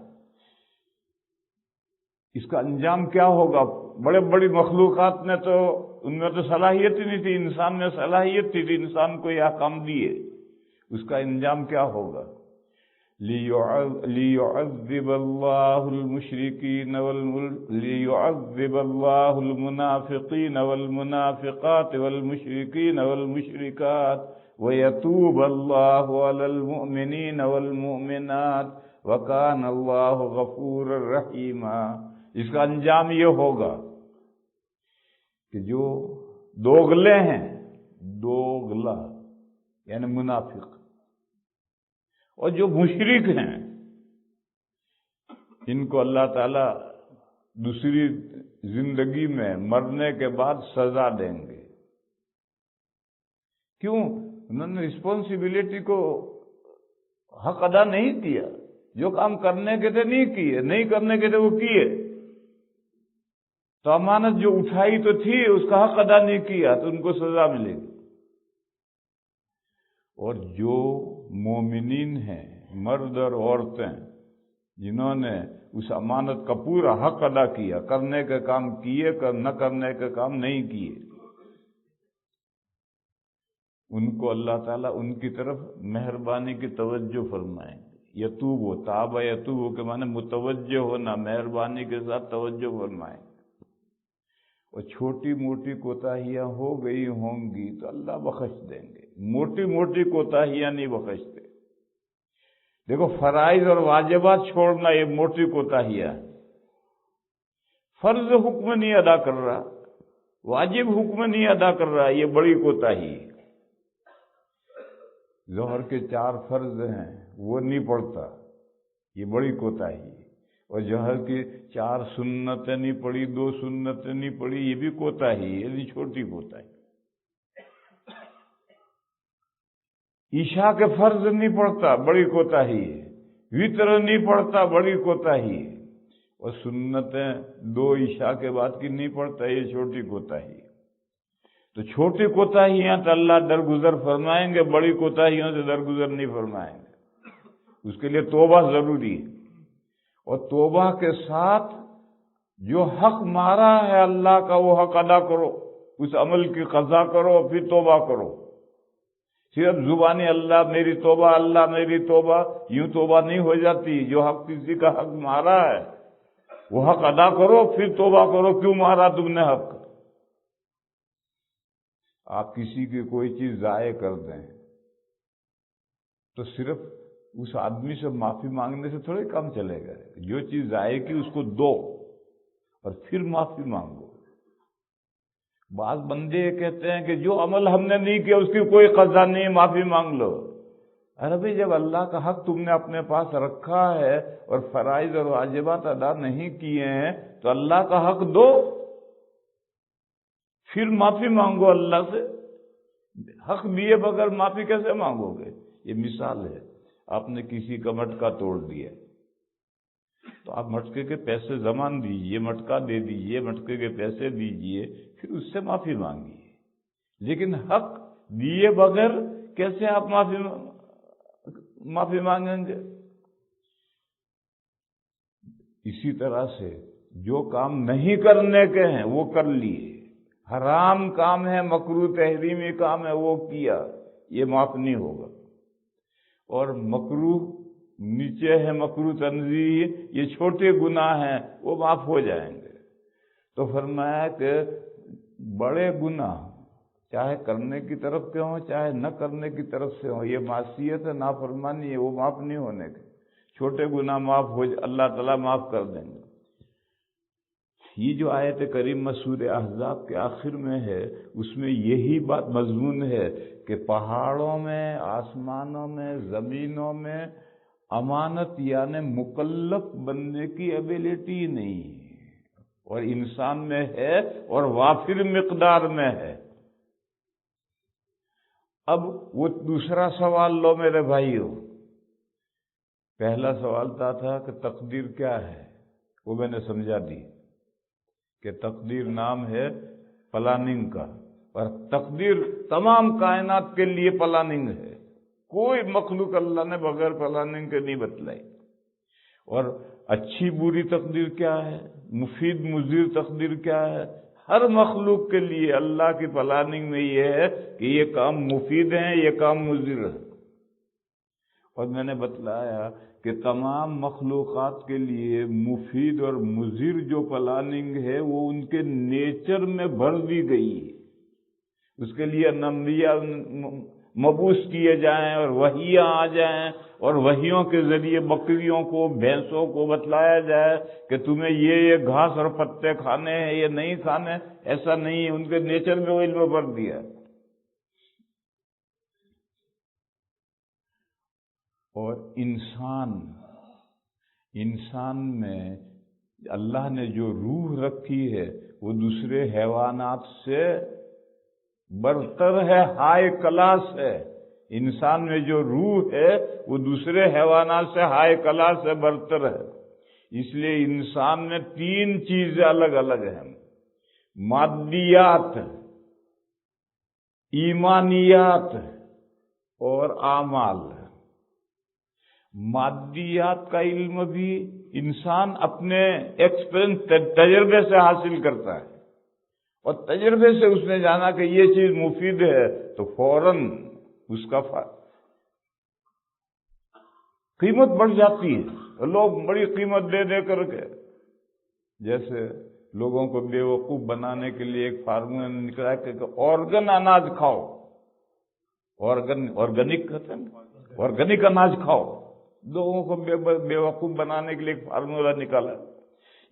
اس کا انجام کیا ہوگا؟ بڑے بڑی مخلوقات نے تو ان میں تو صلاحیت ہی نہیں تھی، انسان میں صلاحیت تھی، انسان کو یہ احکام دیے، اس کا انجام کیا ہوگا؟ لِيُعَذِّبَ اللَّهُ الْمُشْرِكِينَ لِيُعَذِّبَ اللَّهُ الْمُنَافِقِينَ وَالْمُنَافِقَاتِ وَالْمُشْرِكِينَ وَالْمُشْرِكَاتِ وَيَتُوبَ اللَّهُ عَلَى الْمُؤْمِنِينَ وَالْمُؤْمِنَاتِ وَكَانَ اللَّهُ غَفُورًا رَحِيمًا۔ اس کا انجام یہ ہوگا کہ جو دوغلے ہیں، دوغلا یعنی منافق، اور جو مشرک ہیں، ان کو اللہ تعالی دوسری زندگی میں مرنے کے بعد سزا دیں گے۔ کیوں؟ انہوں نے رسپانسبلٹی کو حق ادا نہیں کیا، جو کام کرنے کے تھے نہیں کیے، نہیں کرنے کے تھے وہ کیے، تو امانت جو اٹھائی تو تھی اس کا حق ادا نہیں کیا تو ان کو سزا ملے گی۔ اور جو مومنین ہیں، مرد اور عورتیں، جنہوں نے اس امانت کا پورا حق ادا کیا، کرنے کے کام کیے، نہ کرنے کے کام نہیں کیے، ان کو اللہ تعالیٰ ان کی طرف مہربانی کی توجہ فرمائیں گے۔ یتوب و تاب یتوب کے معنی متوجہ ہونا، مہربانی کے ساتھ توجہ فرمائیں گے۔ اور چھوٹی موٹی کوتاہیاں ہو گئی ہوں گی تو اللہ بخش دیں گے، موٹی موٹی کوتاہیاں نہیں بخشتے۔ دیکھو، فرائض اور واجبات چھوڑنا یہ موٹی کوتاہیاں، فرض حکم نہیں ادا کر رہا، واجب حکم نہیں ادا کر رہا، یہ بڑی کوتاہی ہے۔ ظہر کے 4 فرض ہیں وہ نہیں پڑھتا، یہ بڑی کوتاہی ہے۔ اور ظہر کی 4 سنتیں نہیں پڑھی، 2 سنتیں نہیں پڑھی، یہ بھی کوتاہی ہے، یہ چھوٹی کوتاہی۔ عشاء کے فرض نہیں پڑھتا، بڑی کوتاہی ہے۔ وتر نہیں پڑھتا، بڑی کوتاہی ہے۔ اور سنتیں 2 عشاء کے بعد کی نہیں پڑھتا، یہ چھوٹی کوتاہی ہے۔ تو چھوٹی کوتاہیاں تو اللہ درگزر فرمائیں گے، بڑی کوتاہیوں سے درگزر نہیں فرمائیں گے۔ اس کے لیے توبہ ضروری ہے، اور توبہ کے ساتھ جو حق مارا ہے اللہ کا وہ حق ادا کرو، اس عمل کی قضا کرو، پھر توبہ کرو۔ صرف زبانی اللہ میری توبہ، اللہ میری توبہ، یوں توبہ نہیں ہو جاتی۔ جو حق کسی کا حق مارا ہے وہ حق ادا کرو، پھر توبہ کرو، کیوں مارا تم نے حق۔ آپ کسی کی کوئی چیز ضائع کر دیں تو صرف اس آدمی سے معافی مانگنے سے تھوڑے کام چلے گا۔ جو چیز ضائع کی اس کو دو، اور پھر معافی مانگو۔ بعض بندے کہتے ہیں کہ جو عمل ہم نے نہیں کیا اس کی کوئی قضا نہیں، معافی مانگ لو۔ ارے بھائی، جب اللہ کا حق تم نے اپنے پاس رکھا ہے اور فرائض اور واجبات ادا نہیں کیے ہیں تو اللہ کا حق دو، پھر معافی مانگو اللہ سے۔ حق دیے بغیر معافی کیسے مانگو گے؟ یہ مثال ہے، آپ نے کسی کا مٹکا توڑ دیا تو آپ مٹکے کے پیسے ضمان دیجئے، مٹکا دے دیجئے، مٹکے کے پیسے دیجئے، پھر اس سے معافی مانگیے۔ لیکن حق دیے بغیر کیسے آپ معافی مانگیں گے؟ اسی طرح سے جو کام نہیں کرنے کے ہیں وہ کر لیے، حرام کام ہے، مکروہ تحریمی کام ہے، وہ کیا، یہ معاف نہیں ہوگا۔ اور مکروہ نیچے ہے، مکروہ تنزیہی، یہ چھوٹے گناہ ہیں، وہ معاف ہو جائیں گے۔ تو فرمایا کہ بڑے گناہ چاہے کرنے کی طرف کے ہوں چاہے نہ کرنے کی طرف سے ہوں، یہ معصیت ہے، نافرمانی ہے، وہ معاف نہیں ہونے کے۔ چھوٹے گناہ معاف ہو، اللہ تعالیٰ معاف کر دیں گے۔ یہ جو آیت کریمہ سورہ احزاب کے آخر میں ہے، اس میں یہی بات مضمون ہے کہ پہاڑوں میں، آسمانوں میں، زمینوں میں امانت یعنی مکلف بننے کی ایبلٹی نہیں، اور انسان میں ہے اور وافر مقدار میں ہے۔ اب وہ دوسرا سوال لو میرے بھائیو۔ پہلا سوال تھا کہ تقدیر کیا ہے، وہ میں نے سمجھا دی کہ تقدیر نام ہے پلاننگ کا، اور تقدیر تمام کائنات کے لیے پلاننگ ہے، کوئی مخلوق اللہ نے بغیر پلاننگ کے نہیں بتلائی۔ اور اچھی بری تقدیر کیا ہے، مفید مضر تقدیر کیا ہے، ہر مخلوق کے لیے اللہ کی پلاننگ میں یہ ہے کہ یہ کام مفید ہے، یہ کام مضر ہے۔ اور میں نے بتلایا کہ تمام مخلوقات کے لیے مفید اور مضر جو پلاننگ ہے وہ ان کے نیچر میں بھر دی گئی ہے۔ اس کے لیے انبیاء مبعوث کیے جائیں اور وحیاں آ جائیں، اور وحیوں کے ذریعے بکریوں کو، بھینسوں کو بتلایا جائے کہ تمہیں یہ گھاس اور پتے کھانے ہیں، یہ نہیں کھانے، ایسا نہیں ہے، ان کے نیچر میں وہ علم بھر دیا۔ اور انسان میں اللہ نے جو روح رکھی ہے وہ دوسرے حیوانات سے برتر ہے، ہائی کلاس ہے۔ انسان میں جو روح ہے وہ دوسرے حیوانات سے ہائی کلاس ہے، برتر ہے۔ اس لیے انسان میں تین چیزیں الگ الگ ہیں: مادیات، ایمانیات اور اعمال۔ مادیات کا علم بھی انسان اپنے ایکسپیرینس، تجربے سے حاصل کرتا ہے، اور تجربے سے اس نے جانا کہ یہ چیز مفید ہے تو فوراً اس کا قیمت بڑھ جاتی ہے، لوگ بڑی قیمت دے دے کر کے، جیسے لوگوں کو بے وقوف بنانے کے لیے ایک فارمولہ نکلا ہے کہ آرگن اناج کھاؤ، آرگینک کہتے ہیں، آرگینک اناج کھاؤ۔ لوگوں کو بے وقوف بنانے کے لیے ایک فارمولہ نکالا۔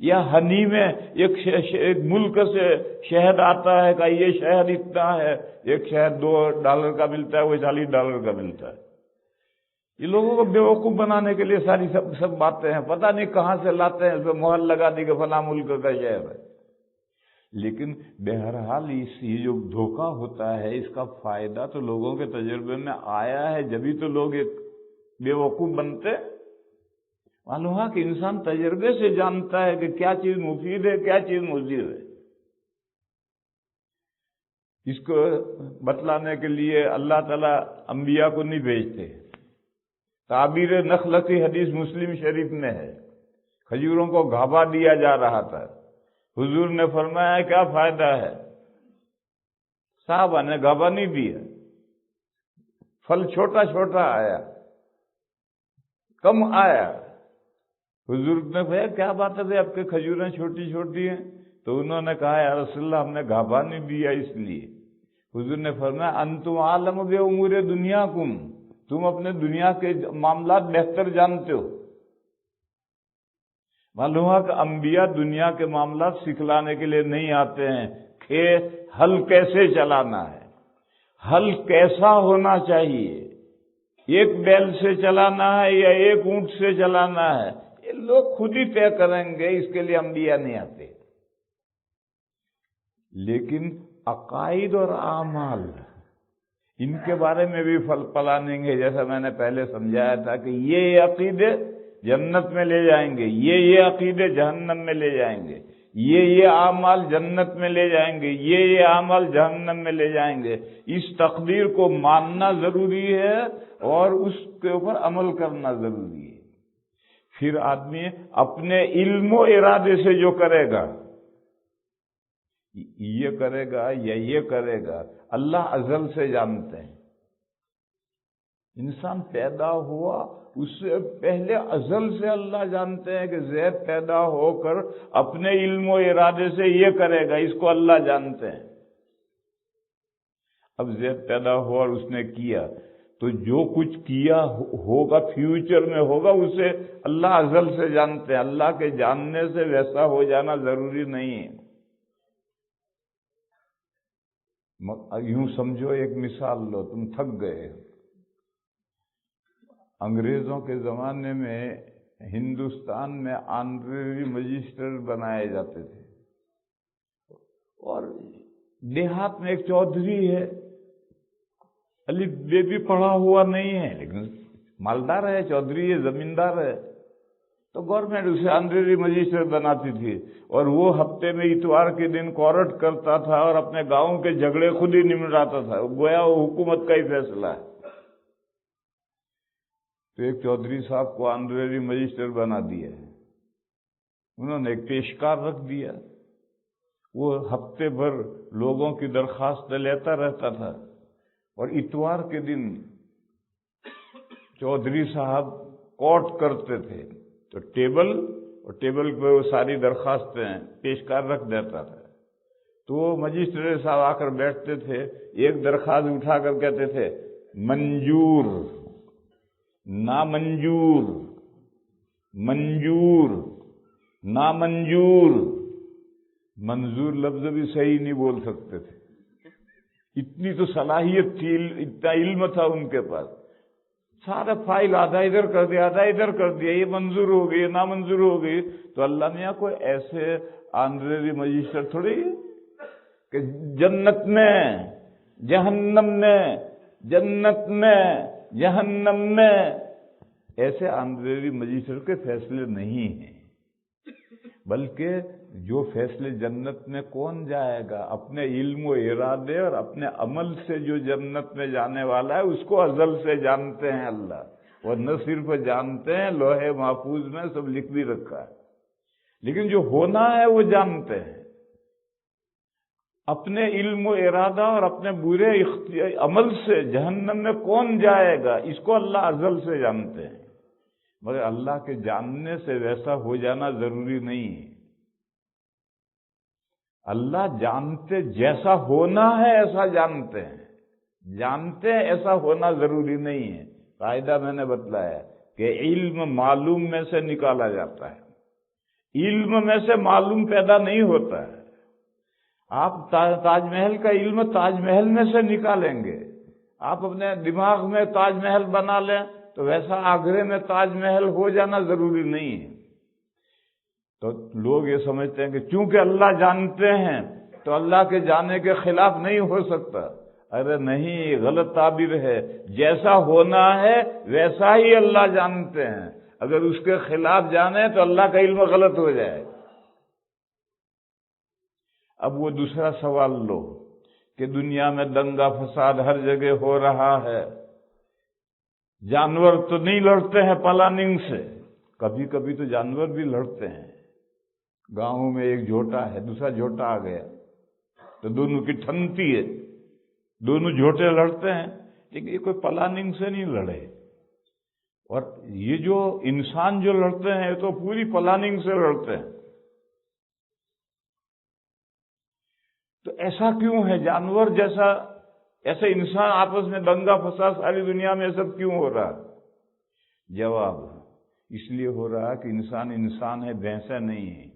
یا ہنی میں ایک ملک سے شہد آتا ہے کہ یہ شہد اتنا ہے، ایک شہد $2 کا ملتا ہے، وہ $40 کا ملتا ہے۔ یہ لوگوں کو بے وقوف بنانے کے لیے ساری سب باتیں ہیں، پتہ نہیں کہاں سے لاتے ہیں، اس پہ مہر لگا دی کہ فلاں ملک کا شہد ہے۔ لیکن بہرحال یہ جو دھوکہ ہوتا ہے، اس کا فائدہ تو لوگوں کے تجربے میں آیا ہے، جبھی تو لوگ ایک بے وقوف بنتے۔ معلوم ہوا کہ انسان تجربے سے جانتا ہے کہ کیا چیز مفید ہے، کیا چیز مضر ہے۔ اس کو بتلانے کے لیے اللہ تعالیٰ انبیاء کو نہیں بھیجتے۔ تعبیر نخل کی حدیث مسلم شریف میں ہے، کھجوروں کو گھابا دیا جا رہا تھا، حضور نے فرمایا کیا فائدہ ہے؟ صحابہ نے گھابا نہیں دیا، پھل چھوٹا چھوٹا آیا، کم آیا۔ حضور نے کہا کیا بات ہے آپ کے کھجوریں چھوٹی چھوٹی ہیں؟ تو انہوں نے کہا یا رسول اللہ ہم نے گھابا نہیں دیا اس لیے۔ حضور نے فرمایا انتم عالم بامور دنیاکم، تم اپنے دنیا کے معاملات بہتر جانتے ہو۔ معلوم ہے کہ انبیاء دنیا کے معاملات سکھلانے کے لیے نہیں آتے ہیں کہ حل کیسے چلانا ہے، حل کیسا ہونا چاہیے، ایک بیل سے چلانا ہے یا ایک اونٹ سے چلانا ہے، یہ لوگ خود ہی طے کریں گے، اس کے لیے انبیاء نہیں آتے۔ لیکن عقائد اور اعمال، ان کے بارے میں بھی پلاننگ ہے، جیسا میں نے پہلے سمجھایا تھا کہ یہ عقیدے جنت میں لے جائیں گے، یہ عقیدے جہنم میں لے جائیں گے، یہ اعمال جنت میں لے جائیں گے، یہ اعمال جہنم میں لے جائیں گے۔ اس تقدیر کو ماننا ضروری ہے اور اس کے اوپر عمل کرنا ضروری ہے۔ پھر آدمی اپنے علم و ارادے سے جو کرے گا، یہ کرے گا یا یہ کرے گا، اللہ ازل سے جانتے ہیں۔ انسان پیدا ہوا اس سے پہلے ازل سے اللہ جانتے ہیں کہ زید پیدا ہو کر اپنے علم و ارادے سے یہ کرے گا، اس کو اللہ جانتے ہیں۔ اب زید پیدا ہوا اور اس نے کیا، تو جو کچھ کیا ہوگا فیوچر میں ہوگا اسے اللہ ازل سے جانتے ہیں۔ اللہ کے جاننے سے ویسا ہو جانا ضروری نہیں ہے۔ یوں سمجھو، ایک مثال لو، تم تھک گئے۔ انگریزوں کے زمانے میں ہندوستان میں آنریری مجسٹر بنائے جاتے تھے، اور دیہات میں ایک چودھری ہے، الف بے بھی پڑھا ہوا نہیں ہے لیکن مالدار ہے، چودھری ہے، زمیندار ہے، تو گورنمنٹ اسے آنریری مجسٹر بناتی تھی، اور وہ ہفتے میں اتوار کے دن کورٹ کرتا تھا اور اپنے گاؤں کے جھگڑے خود ہی نمٹاتا تھا، گویا وہ حکومت کا ہی فیصلہ ہے۔ تو ایک چودھری صاحب کو آنریری مجسٹر بنا دیا، انہوں نے ایک پیشکار رکھ دیا، وہ ہفتے بھر لوگوں کی درخواست لیتا رہتا تھا، اور اتوار کے دن چودھری صاحب کورٹ کرتے تھے، تو ٹیبل پہ وہ ساری درخواستیں پیشکار رکھ دیتا تھا، تو وہ مجسٹریٹ صاحب آ کر بیٹھتے تھے، ایک درخواست اٹھا کر کہتے تھے منظور، نامنظور، منظور، نامنظور، منظور لفظ بھی صحیح نہیں بول سکتے تھے، اتنی تو صلاحیت تھی، اتنا علم تھا ان کے پاس۔ سارا فائل آدھا ادھر کر دیا، آدھا ادھر کر دیا، یہ منظور ہو گئی، یہ نامنظور ہو گئی، تو اللہ نے کوئی ایسے آنریری مجسٹر تھوڑی کہ جنت میں، جہنم میں، جنت میں، جہنم میں، ایسے آنریری مجسٹر کے فیصلے نہیں ہیں، بلکہ جو فیصلے جنت میں کون جائے گا، اپنے علم و ارادے اور اپنے عمل سے جو جنت میں جانے والا ہے اس کو ازل سے جانتے ہیں اللہ، اور نہ صرف جانتے ہیں، لوح محفوظ میں سب لکھ بھی رکھا ہے، لیکن جو ہونا ہے وہ جانتے ہیں۔ اپنے علم و ارادہ اور اپنے برے عمل سے جہنم میں کون جائے گا اس کو اللہ ازل سے جانتے ہیں، مگر اللہ کے جاننے سے ویسا ہو جانا ضروری نہیں ہے۔ اللہ جانتے، جیسا ہونا ہے ایسا جانتے ہیں، جانتے ہیں ایسا ہونا ضروری نہیں ہے۔ قاعدہ میں نے بتلایا کہ علم معلوم میں سے نکالا جاتا ہے، علم میں سے معلوم پیدا نہیں ہوتا ہے۔ آپ تاج محل کا علم تاج محل میں سے نکالیں گے، آپ اپنے دماغ میں تاج محل بنا لیں تو ویسا آگرے میں تاج محل ہو جانا ضروری نہیں ہے۔ تو لوگ یہ سمجھتے ہیں کہ چونکہ اللہ جانتے ہیں تو اللہ کے جانے کے خلاف نہیں ہو سکتا۔ ارے نہیں، غلط تعبیر ہے، جیسا ہونا ہے ویسا ہی اللہ جانتے ہیں، اگر اس کے خلاف جانے تو اللہ کا علم غلط ہو جائے۔ اب وہ دوسرا سوال لو کہ دنیا میں دنگا فساد ہر جگہ ہو رہا ہے، جانور تو نہیں لڑتے ہیں پلاننگ سے، کبھی کبھی تو جانور بھی لڑتے ہیں۔ گاؤں میں ایک جھوٹا ہے، دوسرا جھوٹا آ گیا تو دونوں کی ٹھنتی ہے، دونوں جھوٹے لڑتے ہیں، لیکن یہ کوئی پلاننگ سے نہیں لڑے۔ اور یہ جو انسان جو لڑتے ہیں تو پوری پلاننگ سے لڑتے ہیں۔ تو ایسا کیوں ہے؟ جانور جیسا ایسے انسان آپس میں دنگا فساد ساری دنیا میں سب کیوں ہو رہا ہے؟ جواب، اس لیے ہو رہا ہے کہ انسان انسان ہے، بھینسیں نہیں ہیں۔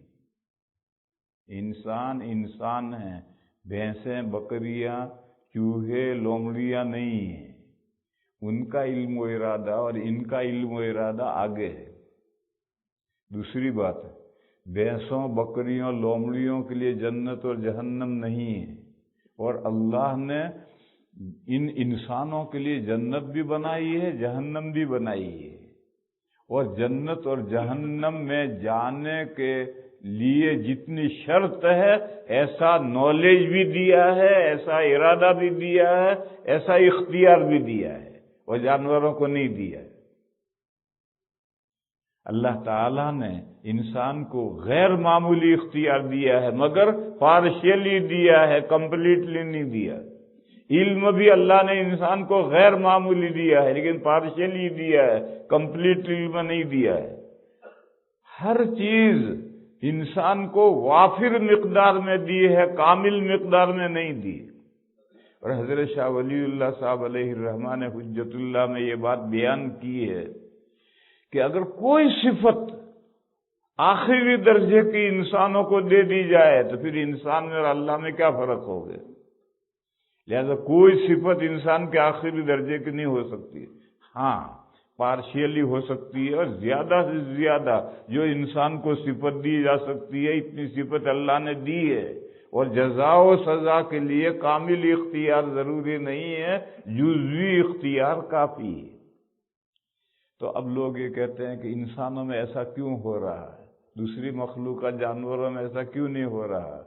انسان انسان ہے، بھینسیں، بکریاں، چوہے، لومڑیاں نہیں ہیں۔ ان کا علم و ارادہ اور ان کا علم و ارادہ آگے ہے۔ دوسری بات ہے، بھینسوں، بکریوں، لومڑیوں کے لیے جنت اور جہنم نہیں ہے، اور اللہ نے ان انسانوں کے لیے جنت بھی بنائی ہے، جہنم بھی بنائی ہے، اور جنت اور جہنم میں جانے کے لیے جتنی شرط ہے ایسا نالج بھی دیا ہے، ایسا ارادہ بھی دیا ہے، ایسا اختیار بھی دیا ہے، اور جانوروں کو نہیں دیا ہے۔ اللہ تعالیٰ نے انسان کو غیر معمولی اختیار دیا ہے، مگر پارشیلی دیا ہے، کمپلیٹلی نہیں دیا۔ علم بھی اللہ نے انسان کو غیر معمولی دیا ہے، لیکن پارشیلی دیا ہے، کمپلیٹ علم نہیں دیا ہے۔ ہر چیز انسان کو وافر مقدار میں دی ہے، کامل مقدار میں نہیں دی۔ اور حضرت شاہ ولی اللہ صاحب علیہ الرحمٰن حجت اللہ میں یہ بات بیان کی ہے کہ اگر کوئی صفت آخری درجے کی انسانوں کو دے دی جائے تو پھر انسان میں اور اللہ میں کیا فرق ہوگا؟ لہذا کوئی صفت انسان کے آخری درجے کی نہیں ہو سکتی۔ ہاں، پارشیلی ہو سکتی ہے، اور زیادہ سے زیادہ جو انسان کو صفت دی جا سکتی ہے اتنی صفت اللہ نے دی ہے، اور جزا و سزا کے لیے کامل اختیار ضروری نہیں ہے، جزوی اختیار کافی ہے۔ تو اب لوگ یہ کہتے ہیں کہ انسانوں میں ایسا کیوں ہو رہا ہے، دوسری مخلوقات جانوروں میں ایسا کیوں نہیں ہو رہا؟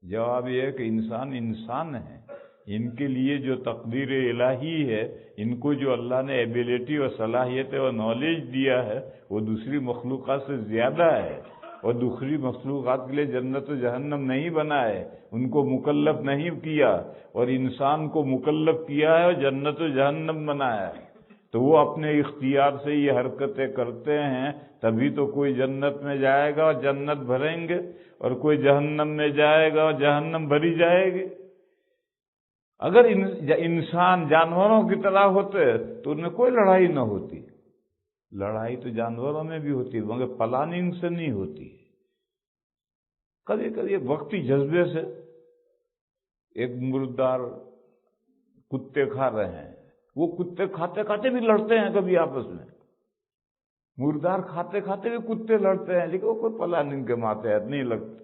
جواب یہ ہے کہ انسان انسان ہے، ان کے لیے جو تقدیر الہی ہے، ان کو جو اللہ نے ایبیلٹی اور صلاحیت اور نالج دیا ہے وہ دوسری مخلوقات سے زیادہ ہے، اور دوسری مخلوقات کے لیے جنت و جہنم نہیں بنا ہے، ان کو مکلف نہیں کیا، اور انسان کو مکلف کیا ہے اور جنت و جہنم بنایا ہے۔ تو وہ اپنے اختیار سے یہ حرکتیں کرتے ہیں، تبھی تو کوئی جنت میں جائے گا اور جنت بھریں گے، اور کوئی جہنم میں جائے گا اور جہنم بھری جائے گی۔ اگر انسان جانوروں کی طرح ہوتے تو ان میں کوئی لڑائی نہ ہوتی۔ لڑائی تو جانوروں میں بھی ہوتی ہے، مگر پلاننگ سے نہیں ہوتی۔ کبھی کبھی وقتی جذبے سے ایک مردار کتے کھا رہے ہیں، وہ کتے کھاتے کھاتے بھی لڑتے ہیں کبھی آپس میں، مردار کھاتے کھاتے بھی کتے لڑتے ہیں، لیکن وہ کوئی پلاننگ کے ماتحت نہیں لڑتے۔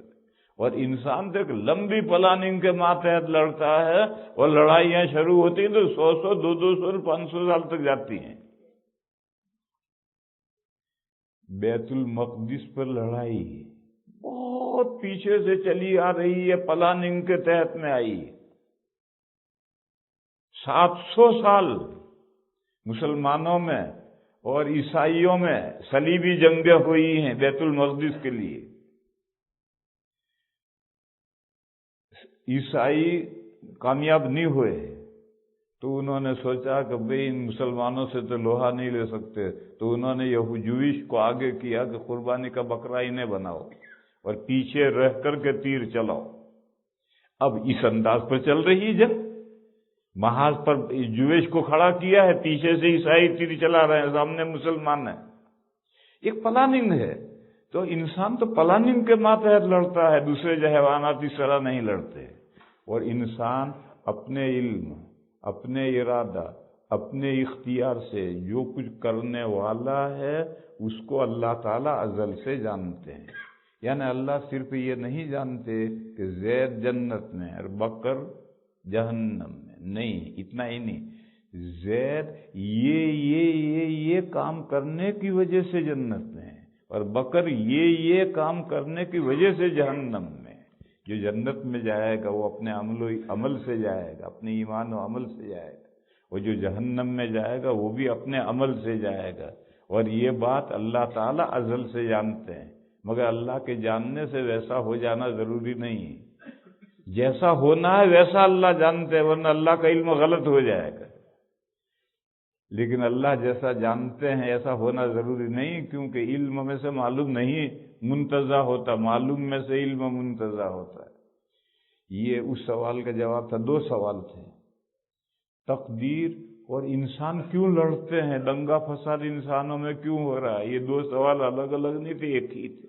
اور انسان تو ایک لمبی پلاننگ کے ماتحت لڑتا ہے، اور لڑائیاں شروع ہوتی ہیں تو 100 200 500 سال تک جاتی ہیں۔ بیت المقدس پر لڑائی بہت پیچھے سے چلی آ رہی ہے، پلاننگ کے تحت میں آئی۔ 700 سال مسلمانوں میں اور عیسائیوں میں صلیبی جنگیں ہوئی ہیں بیت المقدس کے لیے۔ عیسائی کامیاب نہیں ہوئے تو انہوں نے سوچا کہ بھئی ان مسلمانوں سے تو لوہا نہیں لے سکتے، تو انہوں نے جویش کو آگے کیا کہ قربانی کا بکرا انہیں بناؤ اور پیچھے رہ کر کے تیر چلاؤ۔ اب اس انداز پر چل رہی جنگ، محاذ پر جویش کو کھڑا کیا ہے، پیچھے سے عیسائی تیر چلا رہے ہیں، سامنے مسلمان ہیں۔ ایک پلاننگ ہے۔ تو انسان تو پلاننگ کے ماتحت لڑتا ہے، دوسرے حیوانات اس طرح نہیں لڑتے۔ اور انسان اپنے علم، اپنے ارادہ، اپنے اختیار سے جو کچھ کرنے والا ہے اس کو اللہ تعالیٰ ازل سے جانتے ہیں۔ یعنی اللہ صرف یہ نہیں جانتے کہ زید جنت میں اور بکر جہنم میں، نہیں، اتنا ہی نہیں، زید یہ کام کرنے کی وجہ سے جنت میں ہے، اور بکر یہ کام کرنے کی وجہ سے جہنم میں۔ جو جنت میں جائے گا وہ اپنے عمل سے جائے گا، اپنے ایمان و عمل سے جائے گا، اور جو جہنم میں جائے گا وہ بھی اپنے عمل سے جائے گا۔ اور یہ بات اللہ تعالیٰ ازل سے جانتے ہیں، مگر اللہ کے جاننے سے ویسا ہو جانا ضروری نہیں ہے۔ جیسا ہونا ہے ویسا اللہ جانتے ہیں، ورنہ اللہ کا علم غلط ہو جائے گا۔ لیکن اللہ جیسا جانتے ہیں ایسا ہونا ضروری نہیں، کیونکہ علم میں سے معلوم نہیں منتزع ہوتا، معلوم میں سے علم منتزع ہوتا ہے۔ یہ اس سوال کا جواب تھا۔ 2 سوال تھے، تقدیر اور انسان کیوں لڑتے ہیں، دنگا فساد انسانوں میں کیوں ہو رہا ہے؟ یہ دو سوال الگ الگ نہیں تھے، ایک ہی تھے۔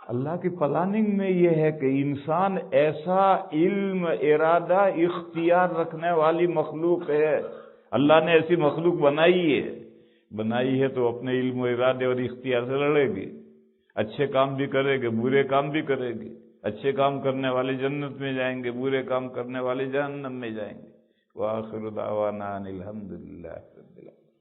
اللہ کی پلاننگ میں یہ ہے کہ انسان ایسا علم، ارادہ، اختیار رکھنے والی مخلوق ہے۔ اللہ نے ایسی مخلوق بنائی ہے تو اپنے علم و ارادے اور اختیار سے لڑے گی، اچھے کام بھی کرے گی، برے کام بھی کرے گی۔ اچھے کام کرنے والے جنت میں جائیں گے، برے کام کرنے والے جہنم میں جائیں گے۔ وآخر دعوانا ان الحمدللہ رب العالمین۔